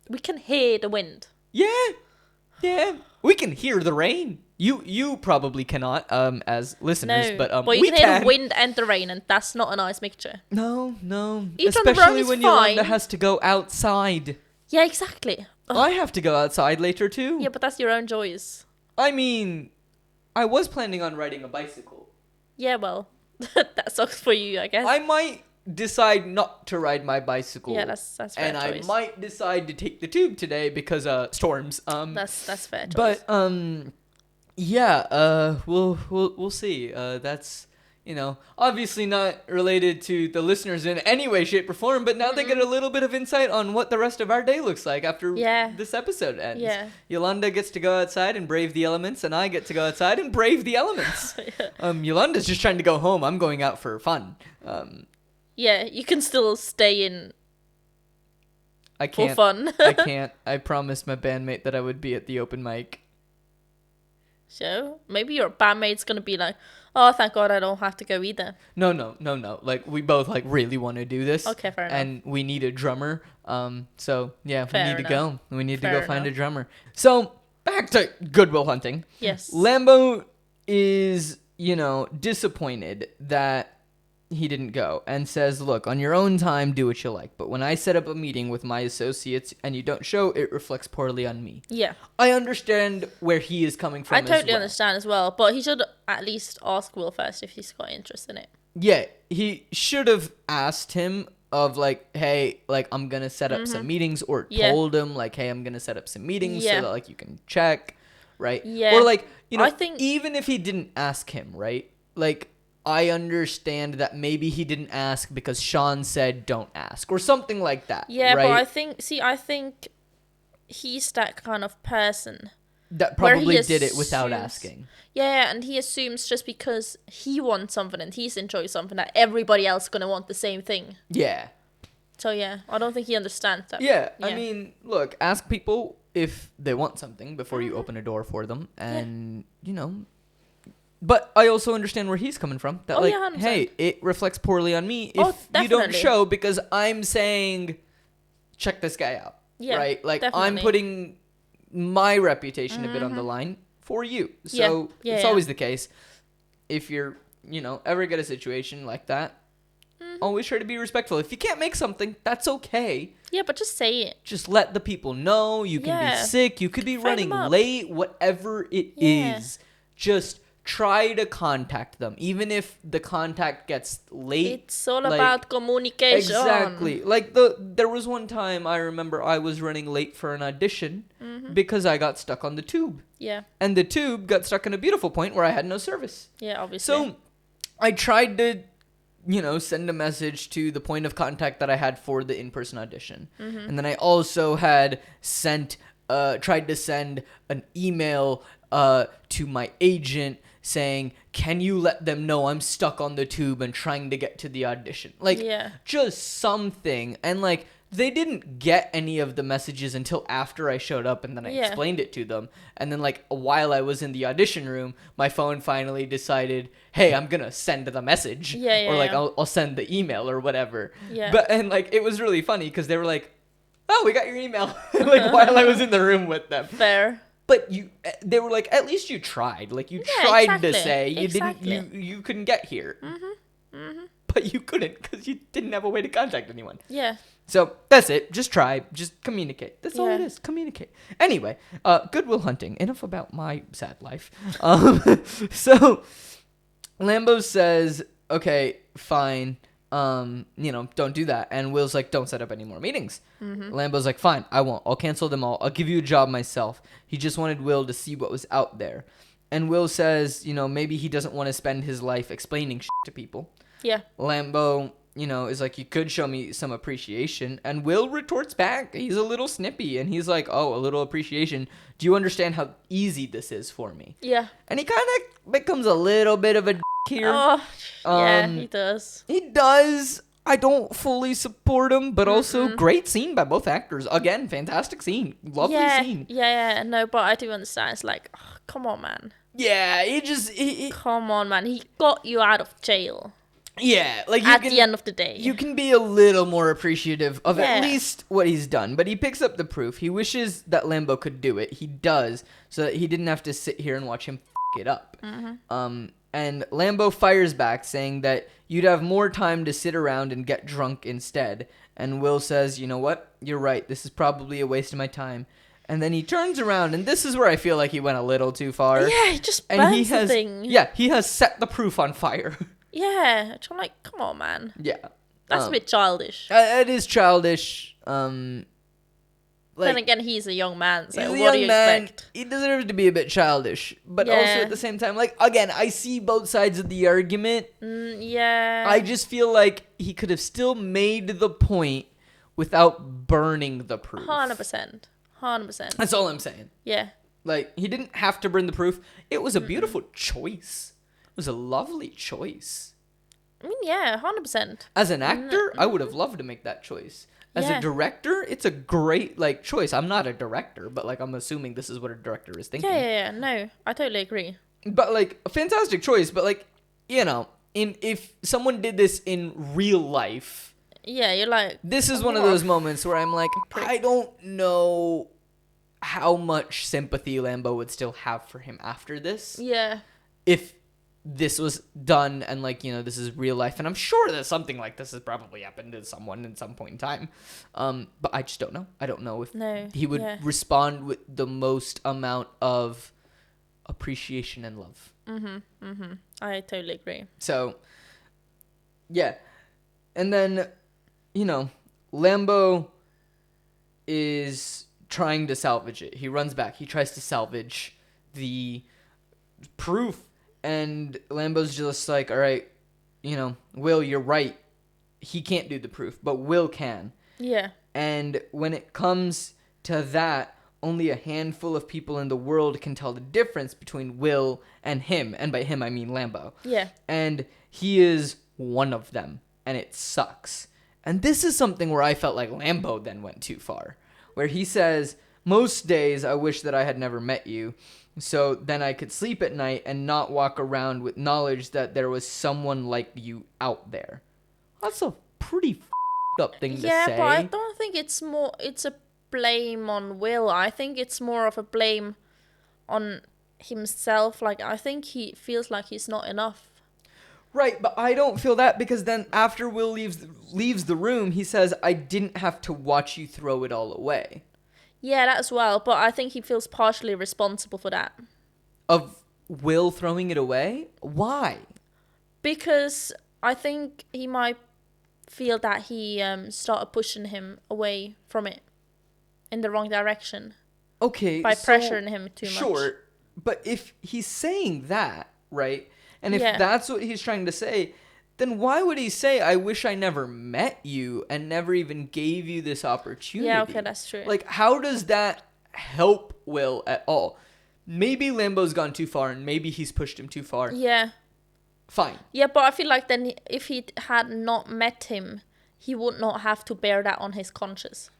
We can hear the wind. Yeah, we can hear the rain. You probably cannot, as listeners, no, but you we can hear the wind and the rain, and that's not a nice mixture. No. Each Especially when fine. Yolanda has to go outside. Yeah, exactly. Ugh. I have to go outside later too. Yeah, but that's your own choice. I mean, I was planning on riding a bicycle. Yeah, well, that sucks for you, I guess. I might decide not to ride my bicycle. Yeah, that's fair and choice. I might decide to take the tube today because storms. That's fair choice. But we'll see. That's obviously not related to the listeners in any way, shape, or form. But now they get a little bit of insight on what the rest of our day looks like after this episode ends. Yeah. Yolanda gets to go outside and brave the elements, and I get to go outside and brave the elements. Yolanda's just trying to go home. I'm going out for fun. Yeah, you can still stay in. I For can't. fun. I can't. I promised my bandmate that I would be at the open mic. So maybe your bandmate's gonna be like, oh, thank God I don't have to go either. No. Like, we both, like, really want to do this. Okay, fair enough. And we need a drummer. So, yeah, we Fair need to enough. go. We need to Fair go find a enough. drummer. So, back to Goodwill Hunting. Yes. Lambo is, disappointed that he didn't go and says, look, on your own time, do what you like. But when I set up a meeting with my associates and you don't show, it reflects poorly on me. Yeah. I understand where he is coming from. I totally understand as well, but he should at least ask Will first if he's got interest in it. Yeah, he should have asked him of, like, hey, like, I'm going to set up some meetings, or told him, like, hey, I'm going to set up some meetings so that, like, you can check, right? Yeah. Or, like, I think even if he didn't ask him, right? Like, I understand that maybe he didn't ask because Sean said don't ask or something like that. Yeah, right? but I think he's that kind of person that probably he did it without asking. Yeah, and he assumes just because he wants something and he's enjoying something that everybody else is going to want the same thing. Yeah. So, yeah, I don't think he understands that. Yeah, I mean, look, ask people if they want something before you open a door for them. And, But I also understand where he's coming from. That, 100%. Hey, it reflects poorly on me if you don't show because I'm saying, check this guy out. Yeah, right? Like, definitely. I'm putting my reputation a bit on the line for you. So it's always the case. If you're, ever get a situation like that, always try to be respectful. If you can't make something, that's okay. Yeah, but just say it. Just let the people know. You can be sick. You could be running late. Whatever it is. Just try to contact them. Even if the contact gets late. It's all about communication. Exactly. Like, there was one time I remember I was running late for an audition because I got stuck on the tube. Yeah. And the tube got stuck in a beautiful point where I had no service. Yeah, obviously. So I tried to, send a message to the point of contact that I had for the in-person audition. And then I also had tried to send an email to my agent saying, can you let them know I'm stuck on the tube and trying to get to the audition? Like, just something. And, like, they didn't get any of the messages until after I showed up, and then I explained it to them. And then, like, while I was in the audition room, my phone finally decided, hey, I'm gonna send the message. I'll send the email or whatever. Yeah. And, like, it was really funny because they were like, oh, we got your email. Like, while I was in the room with them. Fair. But they were like, at least you tried. Like, you tried to say you couldn't get here. But you couldn't because you didn't have a way to contact anyone. Yeah. So that's it. Just try. Just communicate. That's all it is. Communicate. Anyway, Goodwill Hunting. Enough about my sad life. So Lambo says, okay, fine. Don't do that. And Will's like, don't set up any more meetings. Lambo's like, fine, I won't. I'll cancel them all. I'll give you a job myself. He just wanted Will to see what was out there. And Will says, maybe he doesn't want to spend his life explaining shit to people. Yeah. Lambo, is like, you could show me some appreciation. And Will retorts back. He's a little snippy. And he's like, oh, a little appreciation. Do you understand how easy this is for me? Yeah. And he kind of becomes a little bit of a here. Oh, yeah, he does. He does. I don't fully support him, but also great scene by both actors. Again, fantastic scene. Lovely scene. Yeah, no, but I do understand. It's like, oh, come on, man. Yeah, come on, man. He got you out of jail. Yeah, like at the end of the day. You can be a little more appreciative of at least what he's done, but he picks up the proof. He wishes that Lambo could do it. He does, so that he didn't have to sit here and watch him f*** it up. And Lambo fires back, saying that you'd have more time to sit around and get drunk instead. And Will says, you know what? You're right. This is probably a waste of my time. And then he turns around, and this is where I feel like he went a little too far. Yeah, he just burns the thing. Yeah, he has set the proof on fire. Yeah, I'm like, come on, man. Yeah. That's a bit childish. It is childish. Then again, he's a young man, so what do you expect? He deserves to be a bit childish. But also at the same time, like, again, I see both sides of the argument. Yeah. I just feel like he could have still made the point without burning the proof. 100%. That's all I'm saying. Yeah. Like, he didn't have to burn the proof. It was a beautiful choice. It was a lovely choice. I mean, yeah, 100%. As an actor, I would have loved to make that choice. As a director, it's a great like choice. I'm not a director, but like I'm assuming this is what a director is thinking. Yeah. No, I totally agree. But like a fantastic choice, but like, you know, if someone did this in real life, Yeah, you're like, this is one of those moments where I'm like, I don't know how much sympathy Lambo would still have for him after this. Yeah. If this was done and like, you know, this is real life, and I'm sure that something like this has probably happened to someone in some point in time. But I just don't know. I don't know if he would respond with the most amount of appreciation and love. I totally agree. So, yeah. And then, you know, Lambo is trying to salvage it. He runs back. He tries to salvage the proof. And Lambo's just like, all right, you know, Will, you're right. He can't do the proof, but Will can. Yeah. And when it comes to that, only a handful of people in the world can tell the difference between Will and him. And by him, I mean Lambo. Yeah. And he is one of them. And it sucks. And this is something where I felt like Lambo then went too far. Where he says, most days I wish that I had never met you. So then I could sleep at night and not walk around with knowledge that there was someone like you out there. That's a pretty f***ed up thing to say. Yeah, but I don't think it's a blame on Will. I think it's more of a blame on himself. Like, I think he feels like he's not enough. Right, but I don't feel that, because then after Will leaves the room, he says, I didn't have to watch you throw it all away. Yeah, that as well, but I think he feels partially responsible for that. Of Will throwing it away? Why? Because I think he might feel that he started pushing him away from it in the wrong direction. Okay, by pressuring him too much. Sure, but if he's saying that, right, and if that's what he's trying to say, then why would he say, I wish I never met you and never even gave you this opportunity? Yeah, okay, that's true. Like, how does that help Will at all? Maybe Lambo's gone too far and maybe he's pushed him too far. Yeah. Fine. Yeah, but I feel like then if he had not met him, he would not have to bear that on his conscience.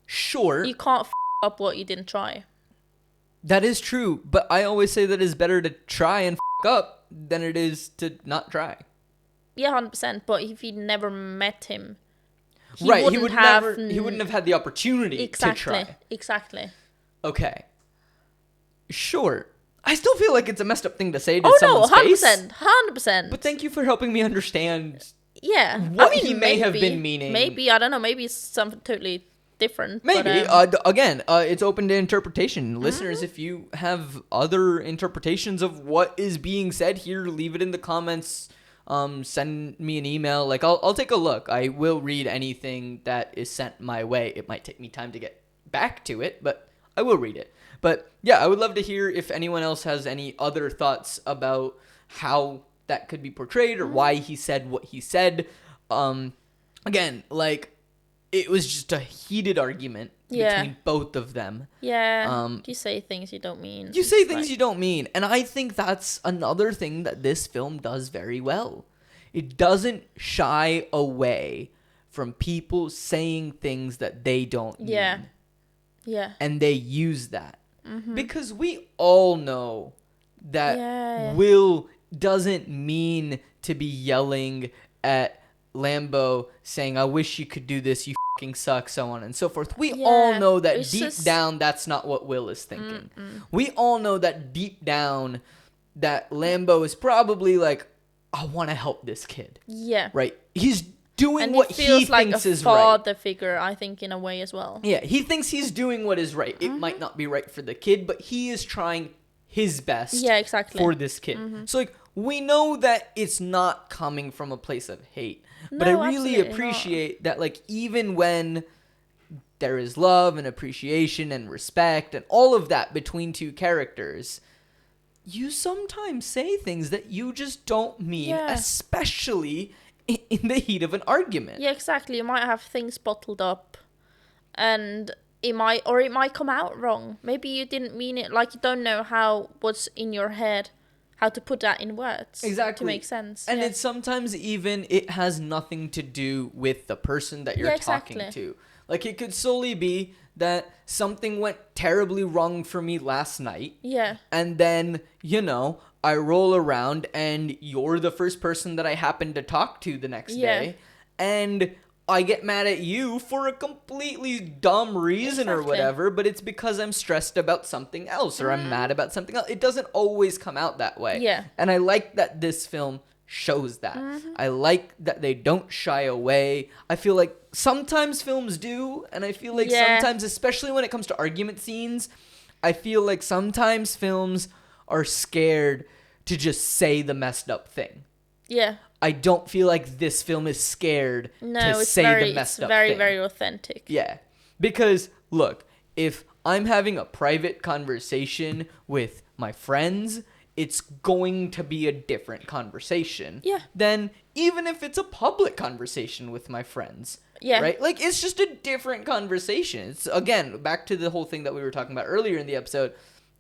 Sure. You can't up what you didn't try. That is true, but I always say that it's better to try and up than it is to not try. Yeah, 100%. But if he never met him, he wouldn't have had the opportunity to try. Exactly. Okay. Sure. I still feel like it's a messed up thing to say to someone's face. 100%. But thank you for helping me understand. Yeah, what he may have been meaning. Maybe, I don't know. Maybe it's something totally different. Maybe. Again, it's open to interpretation. Listeners, if you have other interpretations of what is being said here, leave it in the comments. Send me an email. Like, I'll take a look. I will read anything that is sent my way. It might take me time to get back to it, but I will read it. But yeah, I would love to hear if anyone else has any other thoughts about how that could be portrayed or why he said what he said. Again, like, it was just a heated argument between both of them. Yeah. You say things you don't mean. You say things you don't mean. And I think that's another thing that this film does very well. It doesn't shy away from people saying things that they don't mean. Yeah. And they use that. Because we all know that Will doesn't mean to be yelling at Lambo saying, I wish you could do this, you fucking suck, so on and so forth. We all know that deep down that's not what Will is thinking. We all know that deep down that Lambo is probably like, I want to help this kid. Yeah. Right? He's doing and what he like thinks a is right. father figure, I think, in a way as well. Yeah, he thinks he's doing what is right. It might not be right for the kid, but he is trying his best for this kid. So, like, we know that it's not coming from a place of hate. But I really appreciate that, like, even when there is love and appreciation and respect and all of that between two characters, you sometimes say things that you just don't mean, especially in the heat of an argument. Yeah, exactly. You might have things bottled up and it might come out wrong. Maybe you didn't mean it. Like, you don't know what's in your head how to put that in words. Exactly. To make sense. And it's sometimes even, it has nothing to do with the person that you're talking to. Like, it could solely be that something went terribly wrong for me last night. Yeah. And then, I roll around and you're the first person that I happen to talk to the next day. And I get mad at you for a completely dumb reason or whatever, but it's because I'm stressed about something else or I'm mad about something else. It doesn't always come out that way. Yeah. And I like that this film shows that. I like that they don't shy away. I feel like sometimes films do, and I feel like sometimes, especially when it comes to argument scenes, I feel like sometimes films are scared to just say the messed up thing. Yeah. I don't feel like this film is scared to say the messed up thing. Very, very authentic. Yeah. Because, look, if I'm having a private conversation with my friends, it's going to be a different conversation than even if it's a public conversation with my friends. Yeah. Right? Like, it's just a different conversation. It's, again, back to the whole thing that we were talking about earlier in the episode.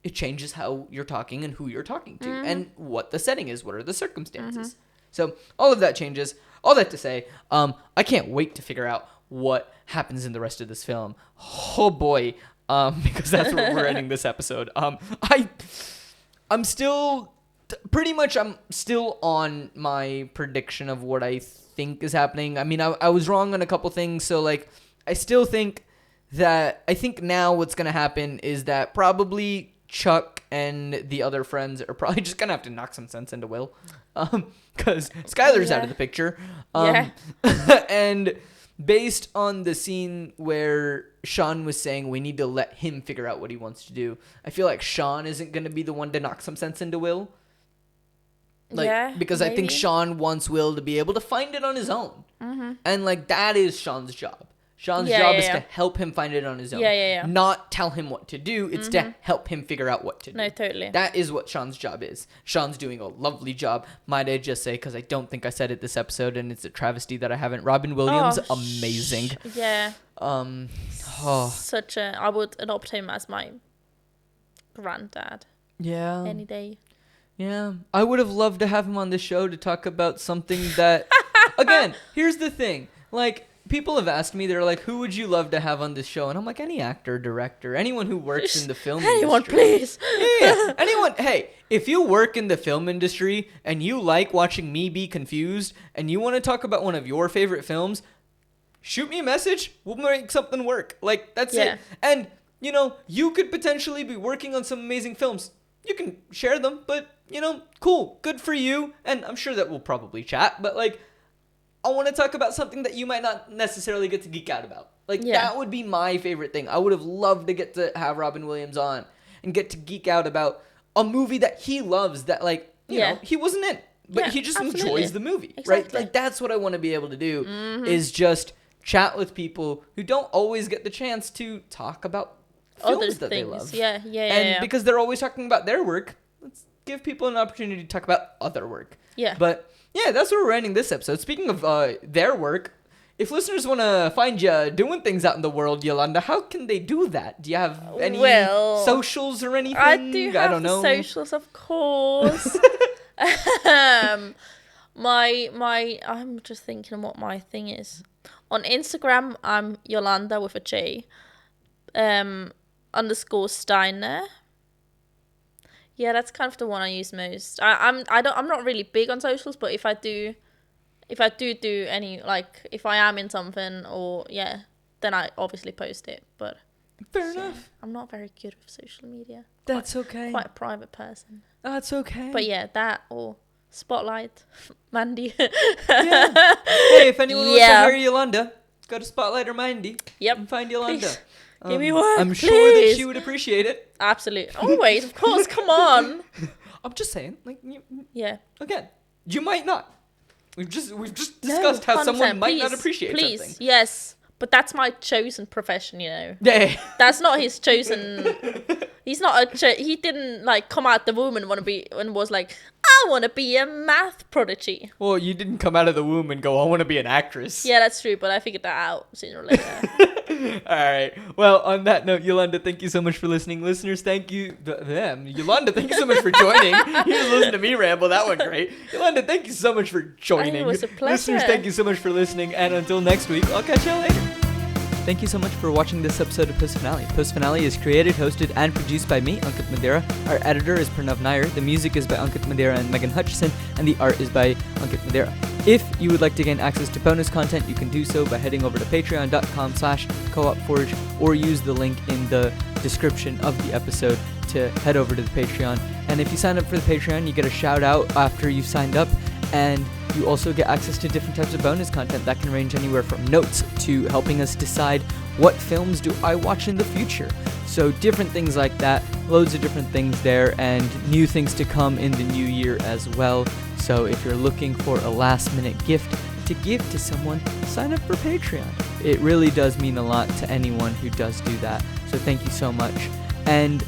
It changes how you're talking and who you're talking to and what the setting is. What are the circumstances? So all of that changes. All that to say, I can't wait to figure out what happens in the rest of this film. Oh boy, because that's where we're ending this episode. I'm still I'm still on my prediction of what I think is happening. I mean, I was wrong on a couple things, so like I still think that now what's gonna happen is that probably Chuck and the other friends are probably just gonna have to knock some sense into Will, because Skylar's out of the picture. And based on the scene where Sean was saying we need to let him figure out what he wants to do, I feel like Sean isn't gonna be the one to knock some sense into Will. Because maybe. I think Sean wants Will to be able to find it on his own, and like that is Sean's job. Sean's job is to help him find it on his own. Not tell him what to do. It's to help him figure out what to do. No, totally. That is what Sean's job is. Sean's doing a lovely job. Might I just say, because I don't think I said it this episode, and it's a travesty that I haven't. Robin Williams, amazing. Yeah. Such a. I would adopt him as my granddad. Yeah. Any day. Yeah. I would have loved to have him on the show to talk about something that. Again, here's the thing. Like, people have asked me, they're like, who would you love to have on this show? And I'm like, any actor, director, anyone who works in the film industry. Anyone, please. Yeah. Anyone. Hey, if you work in the film industry and you like watching me be confused and you want to talk about one of your favorite films, shoot me a message. We'll make something work. Like, that's it. And, you could potentially be working on some amazing films. You can share them, but, cool. Good for you. And I'm sure that we'll probably chat, but, like, I want to talk about something that you might not necessarily get to geek out about. Like, that would be my favorite thing. I would have loved to get to have Robin Williams on and get to geek out about a movie that he loves that, like, you know, he wasn't in. But he just enjoys the movie, right? Like, that's what I want to be able to do, is just chat with people who don't always get the chance to talk about films that they love. And because they're always talking about their work, let's give people an opportunity to talk about other work. Yeah. But... yeah, that's where we're ending this episode. Speaking of their work, if listeners want to find you doing things out in the world, Jolanda, how can they do that? Do you have any socials or anything? I do have socials, of course. I'm just thinking what my thing is. On Instagram, I'm Jolanda with a J, _ Steiner. Yeah, that's kind of the one I use most. I'm not really big on socials, but if I do any, like, if I am in something then I obviously post it. But fair enough. I'm not very good with social media. That's okay. Quite a private person. That's okay. But yeah, that or Spotlight, Mandy. Hey, if anyone wants to hear Jolanda, go to Spotlight or Mandy. Yep. And find Jolanda. Give me one. I'm sure that she would appreciate it. Absolutely. Always, of course. Come on. I'm just saying, like, again, you might not. We've just discussed how someone might not appreciate something. Yes, but that's my chosen profession, Yeah. That's not his chosen. He's not he didn't like come out the womb and want to be and was like, I want to be a math prodigy. Well, you didn't come out of the womb and go, I want to be an actress. Yeah, that's true, but I figured that out sooner or later. All right. Well, on that note, Jolanda, thank you so much for listening. Listeners, thank you. Jolanda, thank you so much for joining. You just listened to me ramble. That went great. Jolanda, thank you so much for joining. It was a pleasure. Listeners, thank you so much for listening. And until next week, I'll catch you later. Thank you so much for watching this episode of Post Finale. Post Finale is created, hosted, and produced by me, Ankit Madhira. Our editor is Pranav Nair. The music is by Ankit Madhira and Megan Hutchison, and the art is by Ankit Madhira. If you would like to gain access to bonus content, you can do so by heading over to patreon.com/coopforge or use the link in the description of the episode to head over to the Patreon. And if you sign up for the Patreon, you get a shout out after you've signed up, and you also get access to different types of bonus content that can range anywhere from notes to helping us decide what films do I watch in the future. So different things like that, loads of different things there, and new things to come in the new year as well. So if you're looking for a last minute gift to give to someone, sign up for Patreon. It really does mean a lot to anyone who does do that. So thank you so much. And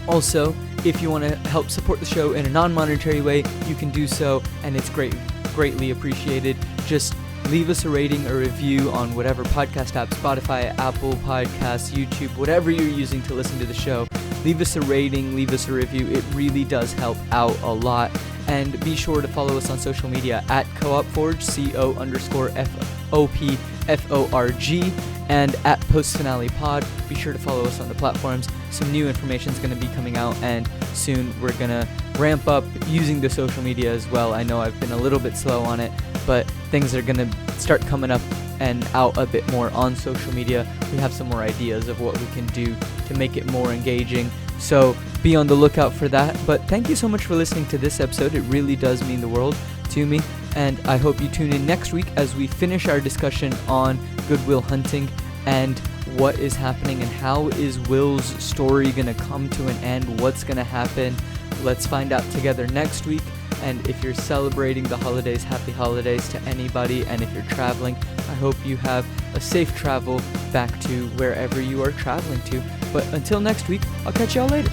also, if you want to help support the show in a non-monetary way, you can do so, and it's greatly appreciated. Just leave us a rating or review on whatever podcast app, Spotify, Apple Podcasts, YouTube, whatever you're using to listen to the show. Leave us a rating, leave us a review. It really does help out a lot. And be sure to follow us on social media at coopforge, CO_FOPFORG, and at postfinale_pod. Be sure to follow us on the platforms. Some new information is going to be coming out, and soon we're going to ramp up using the social media as well. I know I've been a little bit slow on it, but things are going to start coming up and out a bit more on social media. We have some more ideas of what we can do to make it more engaging. So be on the lookout for that. But thank you so much for listening to this episode. It really does mean the world to me. And I hope you tune in next week as we finish our discussion on Good Will Hunting and what is happening and how is Will's story going to come to an end. What's going to happen? Let's find out together next week. And if you're celebrating the holidays, happy holidays to anybody. And if you're traveling, I hope you have a safe travel back to wherever you are traveling to. But until next week, I'll catch y'all later.